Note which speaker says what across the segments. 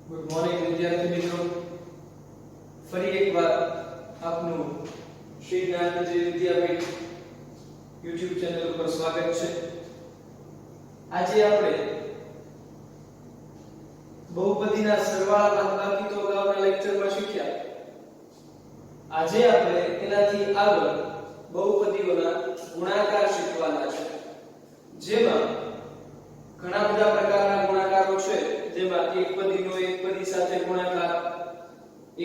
Speaker 1: Good morning વિદ્યાર્થી મિત્રો, ફરી એકવાર આપનું શ્રી જ્ઞાનજી વિદ્યાપીઠ YouTube ચેનલ ઉપર સ્વાગત છે। આજે આપણે બહુપદીના સરવાળા બાદબાકી તો અગાઉના લેક્ચરમાં શીખ્યા। આજે આપણે એનાથી આગળ બહુપદીઓના ગુણાકાર શીખવાના છે, જેમાં ઘણા બધા પ્રકારના ગુણાકારો છે, જેમાં એકપદીનો એકપદી સાથે ગુણાકાર,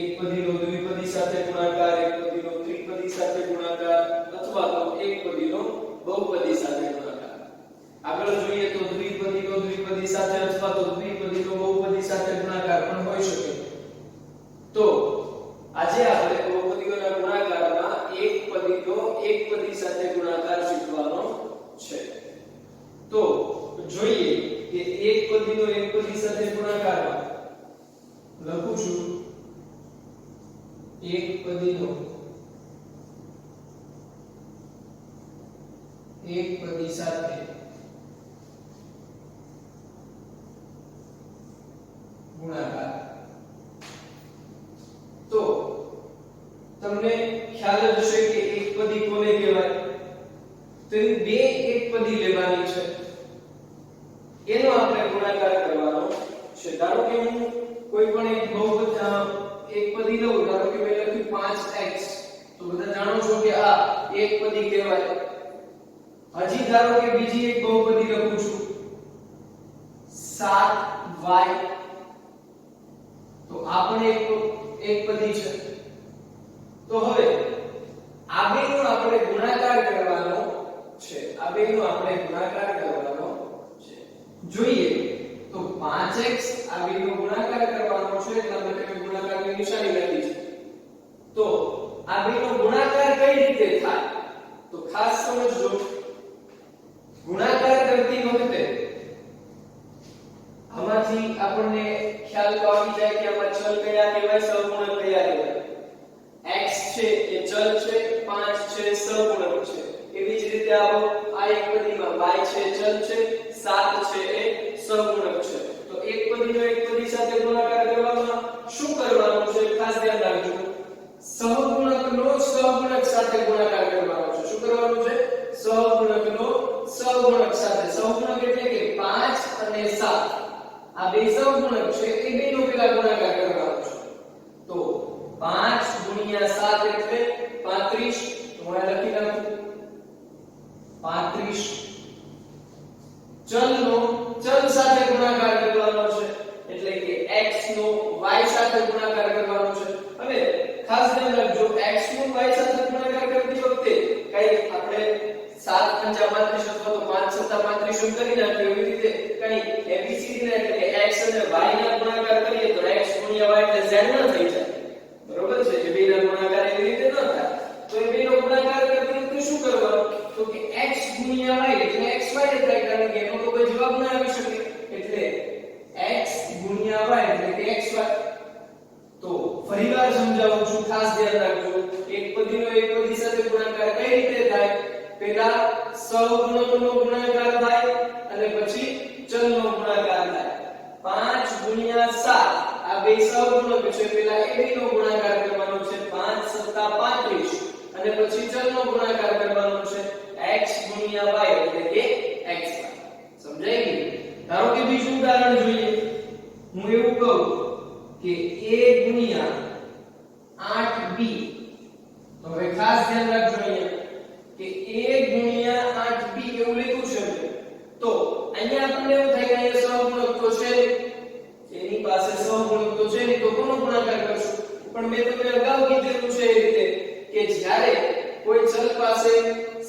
Speaker 1: એકપદીનો દ્વિપદી સાથે ગુણાકાર, એકપદીનો ત્રિપદી સાથે ગુણાકાર અથવા તો એકપદીનો બહુપદી સાથે ગુણાકાર। આગળ જોઈએ તો દ્વિપદીનો દ્વિપદી સાથે અથવા તો દ્વિપદીનો બહુપદી સાથે ગુણાકાર પણ હોઈ શકે। તો આજે આપણે બહુપદીઓના ગુણાકારમાં એકપદીનો એકપદી સાથે ગુણાકાર શીખવાનો છે। તો જોઈએ કે એકપદીનો એકપદી સાથે ગુણાકારમાં લખું છું એકપદીનો એકપદી સાથે ગુણાકાર। તો તમને ખ્યાલ જ હશે કે એકપદી કોને કહેવાય? તો એ બે એકપદી લેવાની છે, એનો આપણે ગુણાકાર કરવાનો છે। ધારો કે હું કોઈ પણ એક એકપદી લઉં, ધારો કે મેં લખ્યું 5x, તો બધા જાણો છો કે આ એકપદી કહેવાય। હજી ધારો કે બીજી એક બહુપદી લખું છું 7y, તો આ પણ એકપદી છે। તો હવે આ બેનો આપણે ગુણાકાર કરવાનો છે, આ બેનો આપણે ગુણાકાર કરવાનો છે। જોઈએ તો 5x આ બેનો ગુણાકાર કરવાનો છે, એટલા માટે મેં ગુણાકારની નિશાની લખી છે। તો આ બેનો ગુણાકાર કઈ રીતે થાય તો ખાસ સમજજો। ગુણાકાર કરતી વખતે આમાંથી આપણને ખ્યાલ તો આવી જાય કે આમાં ચલ કયા કહેવાય, સહગુણક કયા કહેવાય। x છે એ ચલ છે, 5 છે સહગુણક છે। એવી જ રીતે આ એકપદીમાં y છે ચલ છે, 7 છે એ સહગુણક છે। તો એકપદીનો એકપદી સાથે ગુણાકાર કરવામાં શું કરવાનું છે ખાસ ધ્યાન રાખજો, સહગુણકનો સહગુણક સાથે ગુણાકાર કરવાનો છે। શું કરવાનું છે? સહગુણકનો સહગુણક સાથે। સહગુણક એટલે કે 5 અને 7 આ બે સહગુણક છે, એ બેનો પેલા ગુણાકાર કરવાનો છે। તો 5 ગુણ્યા 7 એટલે 35, તો હું લખી નાખું 35। ચલનો ચલ સાથે ગુણાકાર કરવાનો છે, એટલે કે x નો y સાથે ગુણાકાર કરવાનો છે। હવે ખાસ ધ્યાન રાખજો, x નો y સાથે ગુણાકાર કરતી વખતે કઈ આપણે 7 5 35 અથવા તો 5 7 35 કરી નાખીએ, એવી રીતે કઈ abcd ના એટલે કે x અને y ના ગુણાકાર કરીએ તો x ગુણ્યા y એટલે z ના થઈ જાય, બરોબર છે? એ બેના ગુણાકાર એવી રીતે ન થાય। તો એ બેનો ગુણાકાર કરતી વખતે શું કરવાનું તો કે x ગુણ્યા y એટલે xy થાય, કારણ કે એનો તો કોઈ જવાબ ના આવી શકે, એટલે x ગુણ્યા y એટલે કે xy। તો ફરીવાર સમજાવું છું, ખાસ ધ્યાન રાખજો, એકપદીનો એકપદી સાથે ગુણાકાર કઈ રીતે થાય? પહેલા સહગુણકનો ગુણાકાર થાય અને પછી ચલનો ગુણાકાર થાય। 5 ગુણ્યા 7 આ બે સહગુણક છે, પહેલા એ બેનો ગુણાકાર કરવાનો છે 5 + 35 અને પછી ચલનો ગુણાકાર કરવાનો છે x ગુણ્યા y એટલે કે xy। સમજાઈ ગયું? ધારો કે બીજું ઉદાહરણ જોઈએ, હું એવું કહું કે a ગુણ્યા 8b, તો હવે ખાસ ધ્યાન રાખજો અહીંયા કે a ગુણ્યા 8b એવું લખ્યું છે, તો અહીંયા આપણને એવું થાય કે અહીંયા સહગુણક તો છે, એની પાસે સહગુણક તો છે નહીં, તો કોનો ગુણાકાર કરશું? પણ મેં તમને અગાઉ કીધેલું છે એ રીતે કે જ્યારે કોઈ ચલ પાસે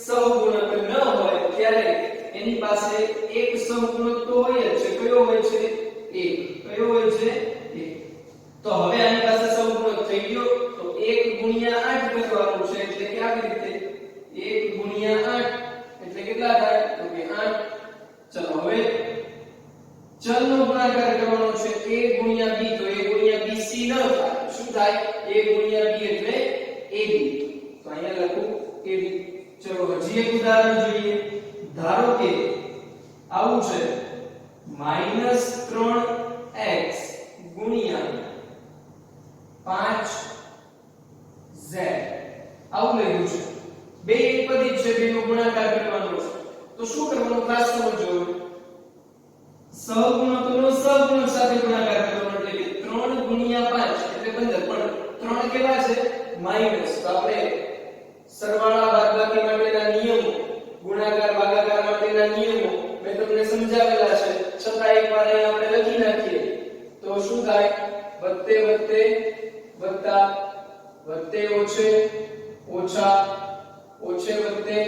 Speaker 1: સહગુણક ન હોય ત્યારે એની પાસે એક સહગુણક તો હોય જ છે। કયો હોય છે? 1। કયો હોય છે? 1। તો હવે આની પાસે સહગુણક થઈ ગયો, તો 1 ગુણ્યા 8 કરવાનું છે, એટલે કે આવી રીતે 1 ગુણ્યા 8 એટલે કેટલા થાય તો કે 8। ચલો હવે ચલનો ગુણાકાર કરવાનો છે a ગુણ્યા b, તો a ગુણ્યા b c ન થાય, શું થાય? a ગુણ્યા b એટલે ab, તો અહીંયા લખું ab। ચલો હજી એક ઉદાહરણ જોઈએ, ધારો કે આવું છે -3x ગુણ્યા તો શું કરવાનું ખાસ સમજો સહગુણકનો સહગુણક સાથે ગુણાકાર કરવાનો એટલે કે 3 ગુણ્યા 5 એટલે 15 પણ 3 કેવા છે માઈનસ તો આપણે સરવાળા બાદબાકી માટેના નિયમો ગુણાકાર ભાગાકાર માટેના નિયમો મેં તમને સમજાવેલા છે છતાં એકવાર અહીં આપણે લખી નાખીએ તો શું થાય વત્તે વત્તે વત્તા વત્તે ઓછે ઓછા ઓછે વત્તે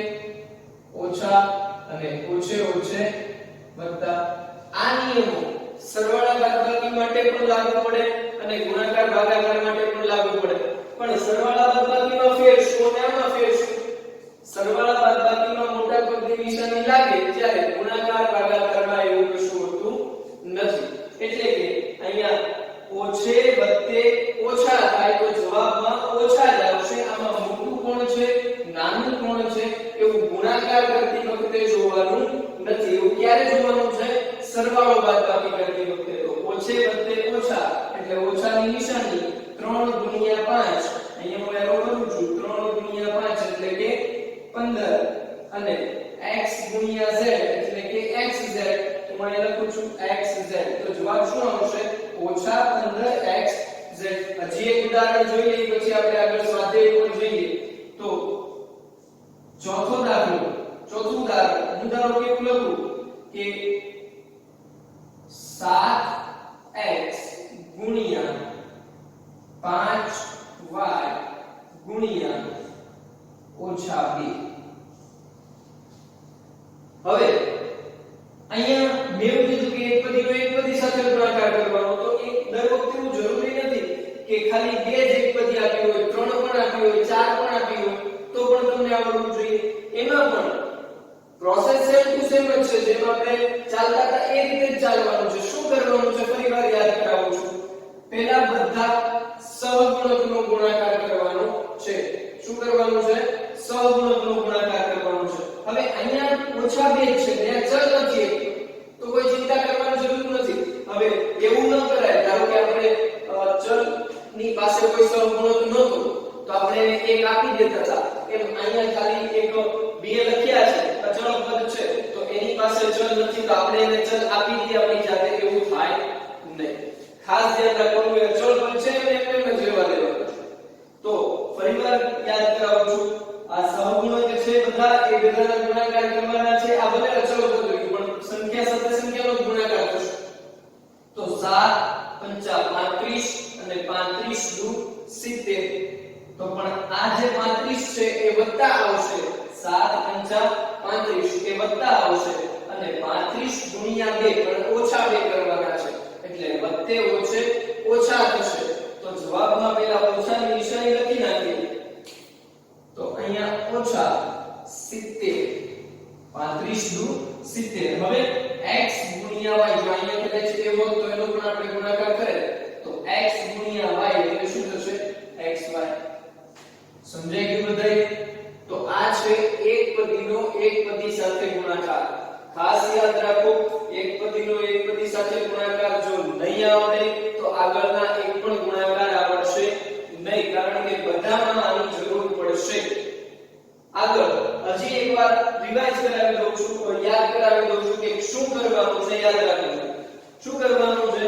Speaker 1: ઓછા અને ઓછે ઓછે વત્તા આ નિયમો સરવાળા બાદબાકી માટે પણ લાગુ પડે અને ગુણાકાર ભાગાકાર માટે પણ લાગુ પડે પણ સરવાળા બાદબાકીમાં ફેર શું અને આમાં ફેર શું સરવાળા બાદબાકીમાં મોટા પદની નિશાની લાગે ત્યારે ગુણાકાર ભાગાકારમાં એવું કશું હોતું નથી એટલે કે અહીંયા ઓછે વત્તે ઓછા થાય તો જવાબમાં ઓછા જ આવશે આમાં મોટું કોણ છે નાનું કોણ છે એવું ગુણાકાર કરતી વખતે જોવાનું નથી એવું ક્યારે જોવાનું છે સરવાળો બાદબાકી કરતી વખતે તો ઓછે વત્તે ઓછા એટલે ઓછાની નિશાની 3 ગુણ્યા 5 અહીંયા હું એરો કરું છું 3 ગુણ્યા 5 એટલે કે 15 અને x ગુણ્યા z એટલે કે xz તો હું અહીં લખું છું xz તો જવાબ શું આવશે ઓછા 15xz હજી એક ઉદાહરણ જોઈ લઈએ પછી આપણે આગળ સ્વાધ્યાય પર જઈએ તો ચોથું ઉદાહરણ હું ધારો કે એવું લખું કે 7x ગુણ્યા 5y ગુણ્યા ઓછા 2 હવે અહીંયા મેં એવું કીધું કે એક પદીનો એક પદી સાથે ગુણાકાર કરવાનો તો એક દર વખતે એવું જરૂરી નથી કે ખાલી બે જ એક પદી આપી હોય 3 પણ આપી હોય 4 પણ આપી હોય તો પણ તમને આવડવું જોઈએ એમાં પણ પ્રોસેસ સેમ ટુ સેમ જ છે જેમ આપણે ચાલતા હતા એ રીતે જ ચાલવાનું છે શું કરવાનું છે ફરીવાર યાદ કરાવું છું પહેલા બધા સહગુણકનો ગુણાકાર કરવાનો છે શું કરવાનું છે સહગુણકનો ગુણાકાર કરવાનો છે હવે અહીંયા ઓછા 2 છે ત્યાં ચલ નથી તો કોઈ ચિંતા કરવાની જરૂર નથી હવે એવું ન કરાય ધારો કે આપણે ચલ ની પાસે કોઈ સહગુણક નહોતો તો આપણે એને 1 આપી દેતા હતા એમ અહીંયા ખાલી એક 2 લખ્યા છે અચળ પદ છે તો એની પાસે ચલ નથી તો આપણે એને ચલ આપી દઈએ આપણી જાતે એવું થાય નહીં ખાસ ધ્યાન રાખવાનું એ અચળ પદ છે એને એમ જ રહેવા દેવાનું તો ફરીવાર યાદ કરાવું છું આ સહગુણક છે બધા એ બધાના ગુણાકાર કરવાના છે આ બધા અચળ પદ હોય પણ સંખ્યા સાથે સંખ્યાનો ગુણાકાર થશે તો 7 5 35 અને 35 દુ 70 તો પણ આ જે 35 છે એ વત્તા આવશે 7 5 35 એ વત્તા આવશે અને 35 ગુણ્યા 2 પણ ઓછા 2 કરવાના છે એટલે વત્તે ઓછે ઓછા થશે તો જવાબમાં પહેલા ઓછાની નિશાની લખી નાખીએ તો અહીંયા ઓછા 70 35 દુ 70 હવે x ગુણ્યા y જો અહીંયા કદાચ એ હોત તો એનો પણ આપણે ગુણાકાર કરે તો x ગુણ્યા y એટલે શું થશે xy સમજાય ગયું બધાય તો આ છે એક પદીનો એક પદી સાથે ગુણાકાર ખાસ યાદ રાખો એક પદીનો એક પદી સાથે ગુણાકાર જો નહીં આવડે તો આગળના એક પણ ગુણાકાર આવડશે નહીં કારણ કે બધામાં આની જરૂર પડશે આગળ હજી એકવાર રિવાઇઝ કરાવી દઉં છું યાદ કરાવી દઉં છું કે શું કરવાનું છે યાદ રાખજો શું કરવાનું છે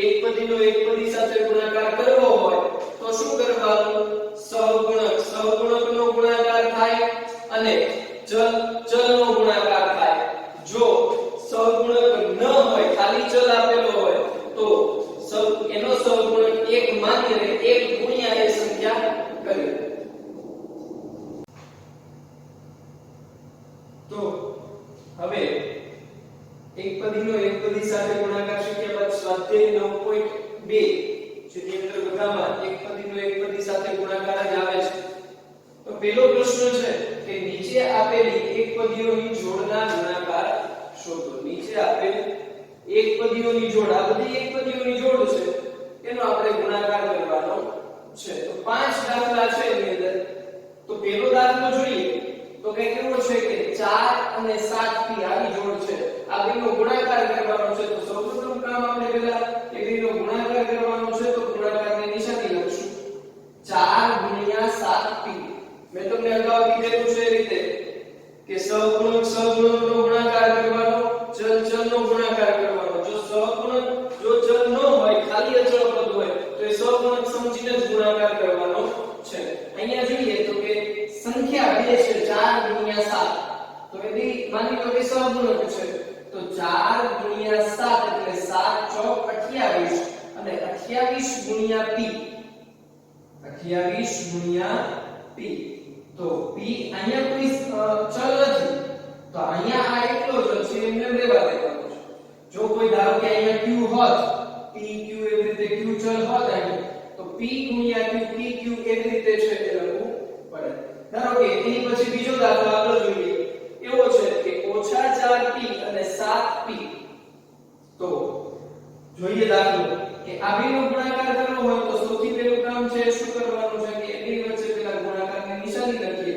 Speaker 1: એક પદીનો એક પદી સાથે ગુણાકાર કરવો હોય તો શું કરવાનું સહગુણકનો ગુણાકાર થાય અને ચલનો ગુણાકાર થાય જો સહગુણક ન હોય ખાલી ચલ આપેલો હોય તો એનો સહગુણક 1 માનીને 1 ગુણ્યા એ સંખ્યા કરીએ તો હવે એક પદીનો એક પદી સાથે ગુણાકાર શીખ્યા બાદ સ્વાધ્યાય 9.2 જેની અંદર બધામાં એક પદીનો એક પદી સાથે ગુણાકાર જ આવે છે તો પહેલો પ્રશ્ન છે કે નીચે આપેલી એક પદીઓની જોડના ગુણાકાર શોધો નીચે આપેલ એક પદીઓની જોડ આ બધી એક પદીઓની જોડ છે એનો આપણે ગુણાકાર કરવાનો છે તો 5 દાખલા છે એની અંદર તો પહેલો દાખલો જોઈએ તો કઈ કેવો છે કે 4 અને 7 થી આવી જોડ છે આ બેનો ગુણાકાર કરવાનો છે તો સૌપ્રથમ કામ આપણે પહેલા એ બેનો ગુણાકાર કરવાનો છે તો ગુણાકારની નિશાની લખશું 4 ગુણ્યા 7 થી મેં તમને અગાઉ કીધેલું છે એ રીતે કે સહગુણકનો જ ગુણાકાર કરવાનો છે. અહીંયા જોઈએ તો કે સંખ્યા 2 છે 4 ગુણ્યા 7, તો એ બી માની લો કે સહગુણક છે, તો 4 ગુણ્યા 7 એટલે 7 ચોક 28 અને 28 ગુણ્યા p, 28 ગુણ્યા p, તો p અહીંયા કોઈ ચલ નથી, તો અહીંયા આ એકલો જ છે એમને લેવા દેવાનો છે. જો કોઈ ધારો કે અહીંયા q હોત, p q એવી રીતે q ચલ હોત અહીંયા, તો p ગુણ્યા q p q એવી રીતે છે એ લખવું પડે. ધારો કે એની પછી બીજો દાખલો આગળ જોઈએ, એવો છે કે -4p અને 7p. તો જોઈએ દાખલો કે આ બેનો ગુણાકાર કરવો હોય તો સૌથી પહેલું કામ છે શું કરવાનું છે કે બે વચ્ચે પેલા ગુણાકારની નિશાની લખીએ.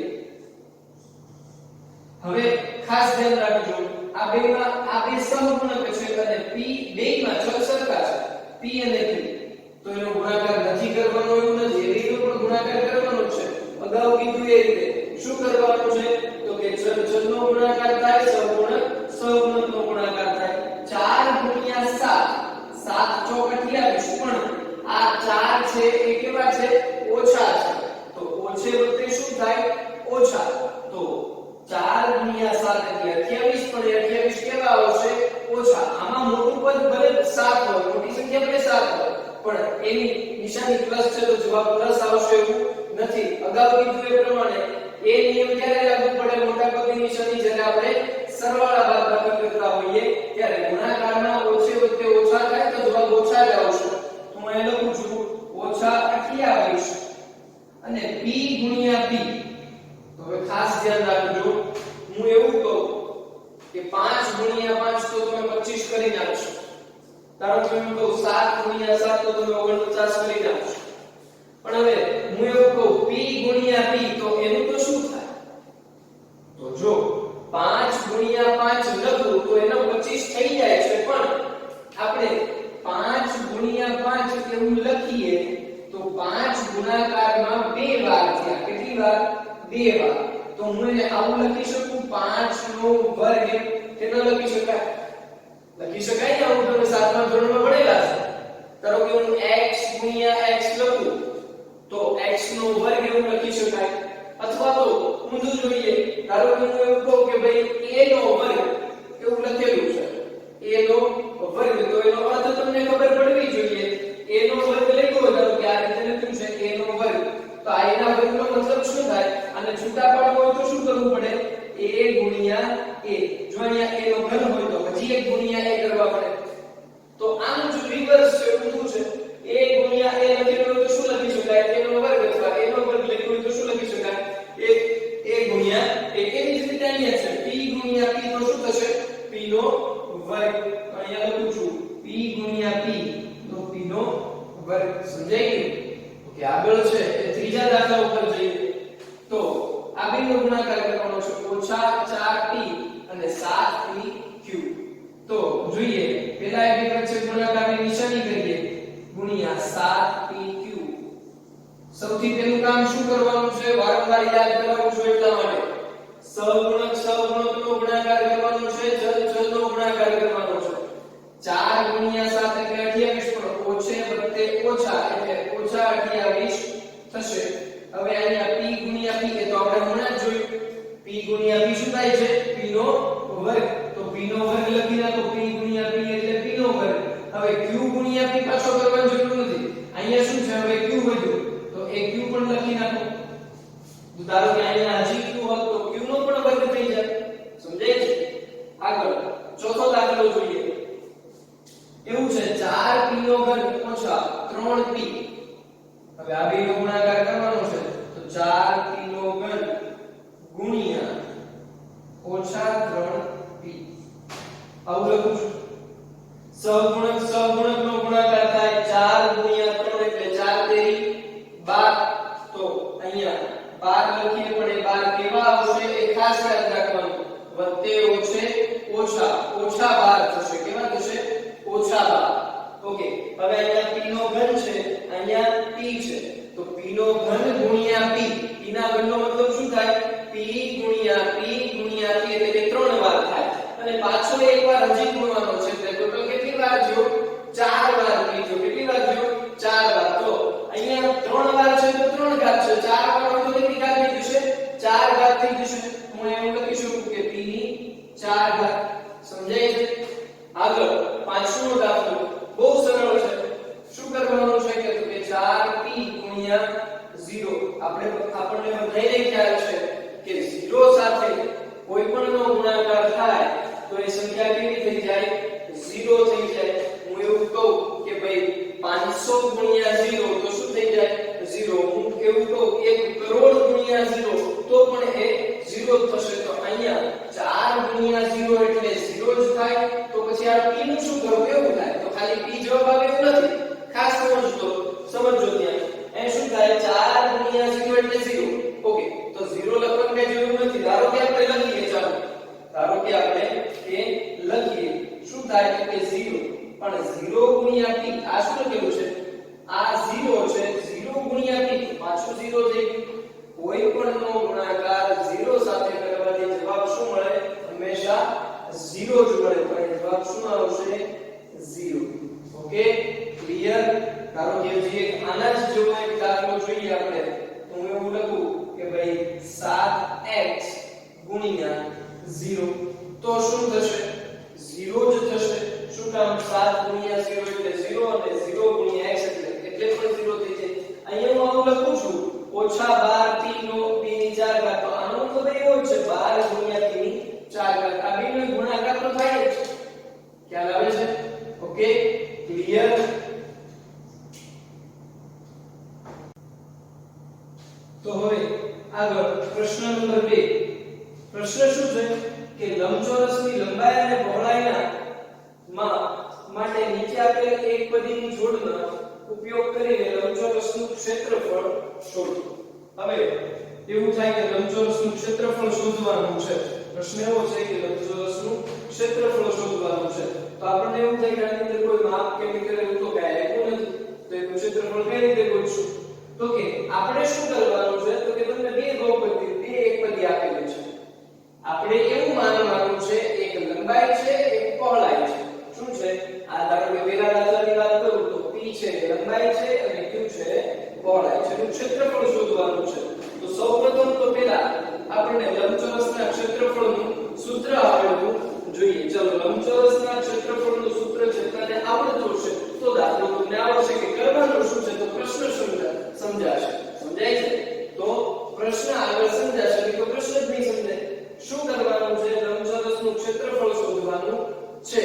Speaker 1: હવે ખાસ ધ્યાન રાખજો, આ બેમાં આ બે સહગુણક છે અને p બેયમાં ચલ સરખા છે, p અને q, તો એનો ગુણાકાર નથી કરવાનો એવું નથી, એનો પણ ગુણાકાર કરવાનો છે. અગાઉ કીધું એ રીતે શું કરવાનું છે તો કે ચલનો ગુણાકાર થાય, સહગુણકનો ગુણાકાર થાય. 4 ગુણ્યા 7, 7 ચોક 28, પણ આ 4 છે એ કેવા છે? ઓછા છે, તો ઓછે વખતે શું થાય? ઓછા. તો 4 ગુણ્યા 7 એટલે 28, પણ 28 કેવા આવશે? ઓછા. આમાં મોટું પદ ભલે 7 હોય, મોટી સંખ્યા ભલે 7 હોય, પણ એની નિશાની પ્લસ છે તો જવાબ પ્લસ આવશે એવું નથી. અગાઉ કીધું એ પ્રમાણે એ નિયમ ક્યારે લાગુ પડે? મોટા પદની નિશાની જ્યારે આપણે સરવાળા બાદબાકી કરતા હોઈએ ત્યારે. ગુણાકારમાં ઓછે વખતે ઓછા થાય તો જવાબ ઓછા જ આવશે. તો હું અહીં લખું છું -28 અને p ગુણ્યા p. તો હવે ખાસ ધ્યાન રાખજો, હું એવું કહું કે 5 ગુણ્યા 5 તો તમે 25 કરી નાખશો. ધારો કે હું કહું 7 ગુણ્યા 7 તો તમે 49 કરી નાખશો. પણ હવે હું એવું કહું p ગુણ્યા p, તો એનું તો શું થાય? તો જો 5 ગુણ્યા 5 લખું તો એનો 25 થઈ જાય છે, પણ આપણે 5 ગુણ્યા 5 એવું લખીએ તો 5 ગુણાકારમાં 2 વાર થયા. કેટલી વાર? 2 વાર. તો હું એને આવું લખી શકું 5 નો વર્ગ, કે ન લખી શકાય? લખી શકાય ને, આવું તમે 7મા ધોરણમાં ભણેલા છે. ધારો કે હું x ગુણ્યા x લખું તો x નો વર્ગ એવું લખી શકાય. અથવા તો ઊંધું જોઈએ, ધારો કે હું એવું કહું કે ભાઈ a નો વર્ગ એવું લખેલું છે, a નો વર્ગ, તો એનો અર્થ તમને ખબર પડવી જોઈએ. a નો વર્ગ લખ્યો હોય, ધારો કે આ રીતે લખ્યું છે a નો વર્ગ, તો આ એના વર્ગનો મતલબ શું થાય? અને છૂટા પાડવો હોય તો શું કરવું પડે? a ગુણ્યા a. જો અહીંયા a નો ઘન હોય તો હજી 1 ગુણ્યા a કરવા પડે. તો આનું જો રિવર્સ છે, ઊંધું છે, a ગુણ્યા a લખેલું હોય તો શું લખી શકાય? a નો વર્ગ, અથવા a નો વર્ગ લખ્યો હોય તો શું લખી શકાય? a ગુણ્યા a. એવી જ રીતે અહીંયા છે p ગુણ્યા p, તો શું થશે? p નો વર્ગ. અહીંયા લખું છું p ગુણ્યા p, તો p નો વર્ગ. સમજાઈ ગયું? ઓકે, આગળ છે એ ત્રીજા દાખલા ઉપર જઈએ. તો આ બેનો ગુણાકાર કરવાનો છે -4p અને 7pq. તો જોઈએ પહેલા એ બે વચ્ચે ગુણાકારની નિશાની કરીએ, ગુણ્યા 7pq. સૌથી પહેલું કામ શું કરવાનું છે? વારંવાર યાદ કરાવું છું એટલા માટે. સહગુણકનો ગુણાકાર કરવાનો છે, ચલનો ગુણાકાર કરવાનો છે. 4 ગુણ્યા 7 એટલે 28, પણ ઓછે વખતે ઓછા એટલે -28 થશે. હવે અહીંયા p ગુણ્યા p એ તો આપણે હમણાં જ જોયું. p ગુણ્યા p શું થાય છે? p નો વર્ગ. તો p નો વર્ગ લખી નાખો, p ગુણ્યા p એટલે p નો વર્ગ. હવે q ગુણ્યા p પાછો કરવાની જરૂર નથી. અહીંયા શું છે? હવે q વધ્યું તો એ q પણ લખી નાખો. તો ધારો કે અહીંયા હજી q હોત તો q નો પણ વર્ગ થઈ જાય. સમજાય છે? આગળ ચોથો દાખલો જોઈએ. એવું છે 4p નો ઘન ઓછા 3p. હવે આ બેનો ગુણાકાર કરવાનો છે, તો 4p નો ઘન ગુણ્યા ઓછા 3p. આવું લખું છું. સહગુણકનો ગુણાકાર થાય 4 ગુણ્યા 3 એટલે 4 તેરી 12. તો અહીંયા 12 લખીએ, પણ એ 12 કેવા આવશે એ ખાસ યાદ રાખવાનું. વત્તે ઓછે ઓછા, ઓછા 12 થશે. કેવા થશે? ઓછા 12. ઓકે, હવે અહીંયા p નો ઘન છે, અહીંયા p છે, તો p નો ઘન ગુણ્યા p. p ના ઘનનો મતલબ શું થાય? p ગુણ્યા p ગુણ્યા p એટલે કે 3 વાર થાય. અને પાછો એક વાર હજી ગુણવાનો છે, એટલે ટોટલ કેટલી વાર થયો? 4 વાર થયો. કેટલી વાર થયો? 4 વાર. તો અહીંયા 3 છે 4 વાળો તો કેટલી ઘાત થઈ જશે 4 ઘાત થઈ જશે હું એવું લખી શકું કે p ની 4 ઘાત સમજાય છે આગળ પાંચમો દાખલો બહુ સરળ છે શું કરવાનું છે કે 4p ગુણ્યા 0 આપણને બધાને ખ્યાલ છે કે 0 સાથે કોઈ પણ નો ગુણાકાર થાય તો એ સંખ્યા કેવી થઈ જાય 0 થઈ જાય હું એવું કહું કે ભાઈ 500 ગુણ્યા 0 તો શું થઈ જાય 0 હું એવું કહું 1 કરોડ ગુણ્યા 0 તો પણ એ 0 થશે તો અહીંયા 4 ગુણ્યા 0 એટલે 0 જ થાય તો પછી આ p નું શું કરવું એવું થાય તો ખાલી p જવાબ આવે એવું નથી ખાસ સમજો ત્યાં એ શું થાય 4 ગુણ્યા 0 એટલે 0 ઓકે તો 0 લખવાની કઈ જરૂર નથી ધારો કે આપણે લખીએ ચાલો ધારો કે આપણે એ લખીએ શું થાય કે 0 પણ 0 ગુણ્યા p આ શું લખેલું છે આ 0 છે 0 ગુણ્યા p પાછું 0 થઈ ગયું કોઈ પણ નો ગુણાકાર 0 સાથે કરવાથી જવાબ શું મળે હંમેશા 0 જ મળે પણ જવાબ શું આવશે 0 ઓકે ક્લિયર ધારો કે જે આના જ જેવો એક દાખલો જોઈએ આપણે તો હું એવું લખું કે ભાઈ 7x ગુણ્યા 0 તો શું થશે 0 જ થશે શું કામ 7 ગુણ્યા 0 એટલે 0 અને 0 ગુણ્યા x એટલે પણ 0 થઈ જાય અહીંયા હું આવું લખું છું ઓછા 12 p નો p ની 4 ઘાત તો આનો મતલબ એવો જ છે 12 ગુણ્યા p ની 4 ઘાત આ બેનો ગુણાકાર તો થાય જ ખ્યાલ આવે છે ઓકે ક્લિયર તો હવે આગળ પ્રશ્ન નંબર 2 પ્રશ્ન શું છે કે લંબચોરસની લંબાઈ અને પહોળાઈના માટે નીચે આપેલ એકપદીની જોડનો ઉપયોગ કરીને લંબચોરસનું ક્ષેત્રફળ શોધો હવે એવું થાય કે લંબચોરસનું ક્ષેત્રફળ શોધવાનું છે પ્રશ્ન એવો છે કે લંબચોરસનું ક્ષેત્રફળ શોધવાનું છે તો આપણને એવું થાય કે આની અંદર કોઈ માપ કે મીટર એવું તો કાંઈ આપ્યું નથી તો એનું ક્ષેત્રફળ કઈ રીતે ગોતશું તો કે આપણે શું કરવાનું છે તો કે તમને બે એકપદી આપેલી છે આપણે એવું માનવાનું છે એક લંબાઈ છે એક પહોળાઈ છે શું છે આ ધારો કે પેલા દાખલાની વાત કરું તો p છે લંબાઈ છે અને q છે પહોળાઈ છે એનું ક્ષેત્રફળ શોધવાનું છે તો સૌપ્રથમ તો પેલા આપણે લંબચોરસના ક્ષેત્રફળનું સૂત્ર આવડવું જોઈએ ચલો લંબચોરસના ક્ષેત્રફળનું સૂત્ર છે તને આવડતું હશે તો દાખલો તમને આવડશે કે કરવાનું શું છે તો પ્રશ્ન સમજાશે સમજાય છે તો પ્રશ્ન આગળ સમજાશે કે પ્રશ્ન જ નહીં સમજાય શું કરવાનું છે લંબચોરસનું ક્ષેત્રફળ શોધવાનું છે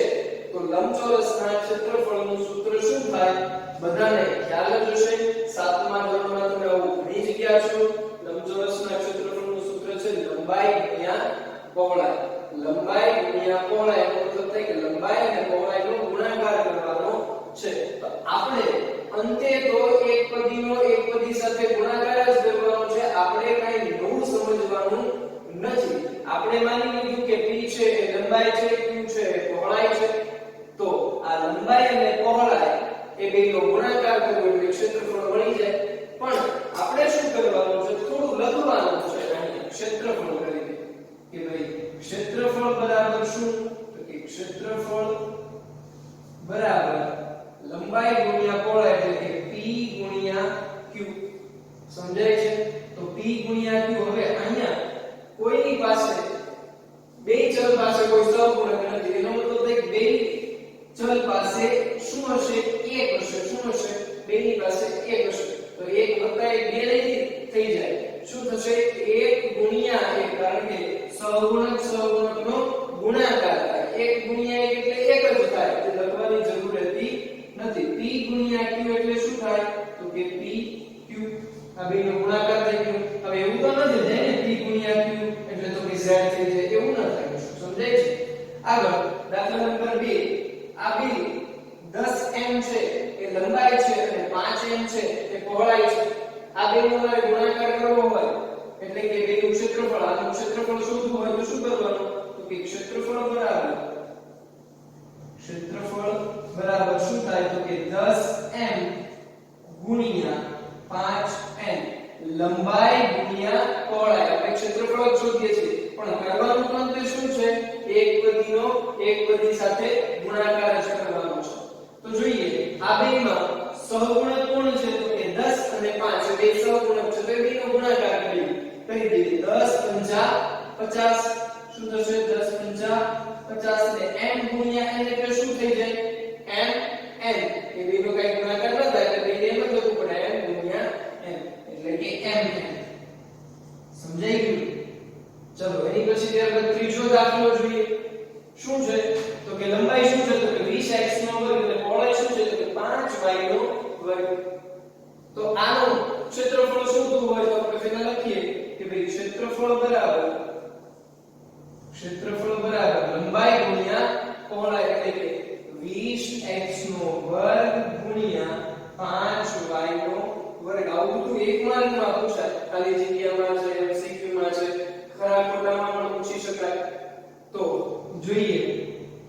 Speaker 1: તો લંબચોરસના ક્ષેત્રફળનું સૂત્ર શું થાય બધાને ખ્યાલ જ હશે 7મા ધોરણમાં તમે આવું ઘણી જગ્યા છો લંબચોરસના ક્ષેત્રફળનું સૂત્ર છે લંબાઈ ગુણ્યા પહોળાઈ લંબાઈ ગુણ્યા પહોળાઈ એનો મતલબ થાય કે લંબાઈ અને પહોળાઈનો ગુણાકાર કરવાનો છે તો આપણે અંતે તો એકપદી સાથે ગુણાકાર જ કરવાનો છે આપણે કઈ નવું સમજવાનું નથી આપણે માની લીધું કે p છે એ લંબાઈ છે q છે એ પહોળાઈ છે તો આ લંબાઈ અને પહોળાઈ એ બેનો ગુણાકાર કરવો એટલે ક્ષેત્રફળ મળી જાય પણ આપણે શું કરવાનું છે થોડું લખવાનું છે અહીંયા ક્ષેત્રફળ કરીને કે ભાઈ ક્ષેત્રફળ બરાબર શું તો કે ક્ષેત્રફળ બરાબર લંબાઈ ગુણ્યા પહોળાઈ એટલે કે p ગુણ્યા q સમજાય છે તો p ગુણ્યા q હવે અહીંયા કોઈની પાસે બે ચલ પાસે કોઈ સહગુણક નથી એનો મતલબ થાય કે બે ચલ પાસે શું હશે એક હશે શું હશે બેની પાસે એક હશે તો 1 + 1 2 થઈ જાય શું થશે 1 ગુણ્યા 1 કારણ કે સહગુણકનો ગુણાકાર થાય 1 ગુણ્યા 1 એટલે 1 જ થાય તે લખવાની જરૂર રહેતી નથી p ગુણ્યા q એટલે શું થાય તો કે p q આ બેનો ગુણાકાર થઈ ગયો હવે એવું તો નથી થાય ને p ગુણ્યા q એટલે તો કે z થઈ જાય એવું ન થાય સમજાય છે આગળ દાખલા નંબર 2 આ બે 10m છે એ લંબાઈ છે અને 5m છે એ પહોળાઈ છે આ બેનો ગુણાકાર કરવો હોય એટલે કે બેનું ક્ષેત્રફળ આનું ક્ષેત્રફળ શોધવું હોય તો શું કરવાનું તો કે ક્ષેત્રફળ બરાબર શું થાય તો કે 10m ગુણ્યા 5n લંબાઈ ગુણ્યા પહોળાઈ આપણે ક્ષેત્રફળ જ શોધીએ છીએ પણ કરવાનું કામ તો શું છે એકપદી સાથે ગુણાકાર જ કરવાનો છે તો જોઈએ આ બેમાં સહગુણક કોણ છે તો કે 10 અને 5 બે સહગુણક છે તો એ બેનો ગુણાકાર કરી દઈએ 10 પંચા 50 શું થશે 10 પંચા 50 ને m ગુણ્યા n એટલે શું થઈ જાય m n એ બેનો કઈ ગુણાકાર ન થાય એટલે બેને એમ જ લખવું પડે m ગુણ્યા n એટલે કે m n સમજાઈ ગયું ચલો એની પછી ત્યારબાદ ત્રીજો દાખલો જોઈએ શું છે તો કે લંબાઈ શું છે તો કે 20x નો વર્ગ અને પહોળાઈ શું છે તો કે 5y નો વર્ગ તો આનું ક્ષેત્રફળ શોધવું હોય તો આપણે પહેલા લખીએ કે ભાઈ ક્ષેત્રફળ બરાબર લંબાઈ ગુણ્યા પહોળાઈ એટલે કે 20x નો વર્ગ ગુણ્યા 5y નો વર્ગ આવું બધું એક માર્કમાં પૂછાય ખાલી જગ્યામાં છે MCQ માં છે ખરા ખોટામાં પણ પૂછી શકાય તો જોઈએ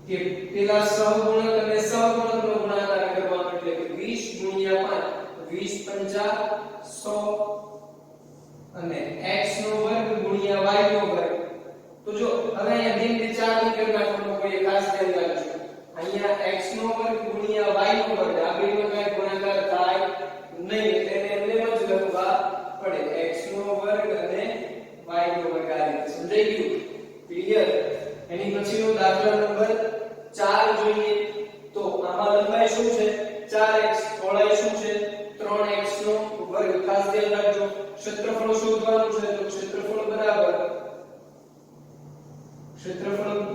Speaker 1: કે પેલા સહગુણક અને સહગુણકનો ગુણાકાર કરવાનો એટલે કે 20 ગુણ્યા 5 20 પંચા 100 અને x નો વર્ગ ગુણ્યા y નો વર્ગ તો જો હવે અહીંયા દિન બે ચાર ની કરી નાખવાનું કોઈ ખાસ ધ્યાન રાખજો અહીંયા x નો વર્ગ ગુણ્યા y નો વર્ગ આ બેનો કઈ ગુણાકાર થાય નહીં એટલે એને એમ જ લખવા પડે x નો વર્ગ અને y નો વર્ગ આ રીતે સમજાઈ ગયું ક્લિયર એની પછીનો દાખલા નંબર 4 જોઈએ તો આમાં લંબાઈ શું છે 4x પહોળાઈ શું છે 3x નો વર્ગ ખાસ ધ્યાન રાખજો ક્ષેત્રફળ શોધવાનું છે તો ક્ષેત્રફળ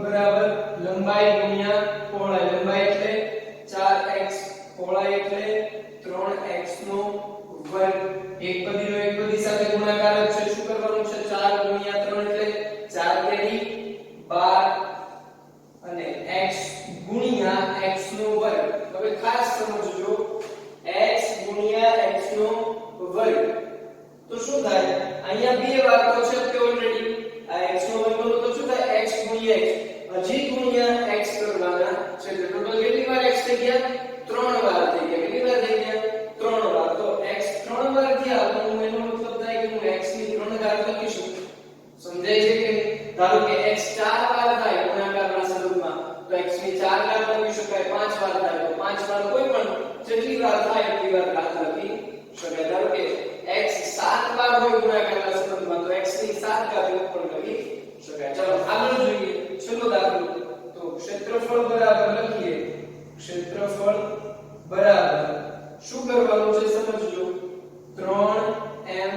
Speaker 1: બરાબર લંબાઈ ગુણ્યા પહોળાઈ લંબાઈ એટલે 4x પહોળાઈ એટલે 3x નો વર્ગ એક પદીનો એક પદી સાથે ગુણાકાર છે શું કરવાનું છે 4 ગુણ્યા 3 એટલે 4 તેરી 12 અને x ગુણ્યા x નો વર્ગ હવે ખાસ સમજજો x ગુણ્યા x નો વર્ગ તો શું થાય અહીંયા બે વાતો છે કે ઓલરેડી આ x નો વર્ગ તો શું થાય x ગુણ્યા x હજી ગુણ્યા x કરવાના છે એટલે ટોટલ કેટલી વાર x થઈ ગયા 3 વાર થઈ ગયા કેટલી વાર થઈ ગયા 3 વાર તો x 3 વાર થયા તો એનો મતલબ થાય કે હું x ની 3 ઘાત લખીશું સમજાય છે કે ધારો કે x 4 વાર થાય ગુણાકારના સ્વરૂપમાં તો x ની 4 ઘાત લખી શકાય 5 વાર થાય તો 5 વાર કોઈ પણ જેટલી વાર થાય એટલી વાર ઘાત લખી શકાય ધારો કે x 7 વાર હોય ગુણાકારના સ્વરૂપમાં તો x ની 7 ઘાત પણ લખી શકાય ચાલો આગળ જોઈએ છેલ્લો દાખલો તો ક્ષેત્રફળ બરાબર લખીએ ક્ષેત્રફળ બરાબર શું કરવાનું છે સમજજો 3mn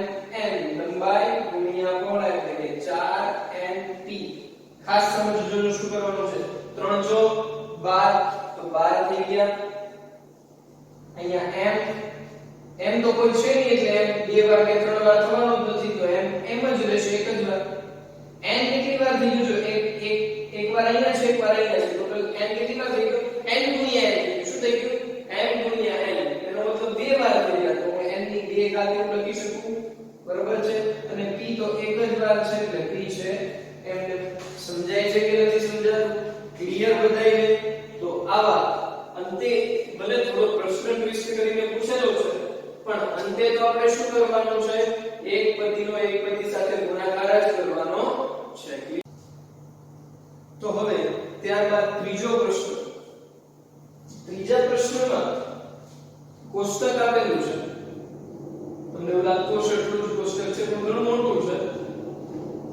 Speaker 1: લંબાઈ ગુણ્યા પહોળાઈ એટલે કે 4np ખાસ સમજજો શું કરવાનું છે 3 જો 12 તો 12 થઈ ગયા અહીંયા m તો કોઈ છે નહીં એટલે m બે વાર કે 3 વાર થવાનો જ નથી તો m જ રહેશે એક જ વાર n કેટલી વાર થઈ ગયું જો એક વાર અહીંયા છે એક વાર અહીંયા છે ટોટલ n કેટલી વાર થઈ ગયું n ગુણ્યા n શું થઈ ગયું m ગુણ્યા n એનો મતલબ બે વાર થઈ ગયા તો હું n ની બે ઘાત એવું લખી શકું બરોબર છે અને p તો એક જ વાર છે એટલે p છે એમને સમજાય છે કે નથી સમજાતું ક્લિયર બધાઈને તો આવા અંતે ભલે થોડો પ્રશ્ન ટ્વિસ્ટ કરીને પૂછેલો છે પણ અંતે તો આપણે શું કરવાનું છે એક પદીનો એક પદી સાથે ગુણાકાર જ કરવાનો છે તો હવે ત્યારબાદ ત્રીજો પ્રશ્ન ત્રીજા પ્રશ્નમાં કોષ્ટક આપેલું છે તમને એવું લાગતું હશે એટલું જ કોષ્ટક છે પણ ઘણું મોટું છે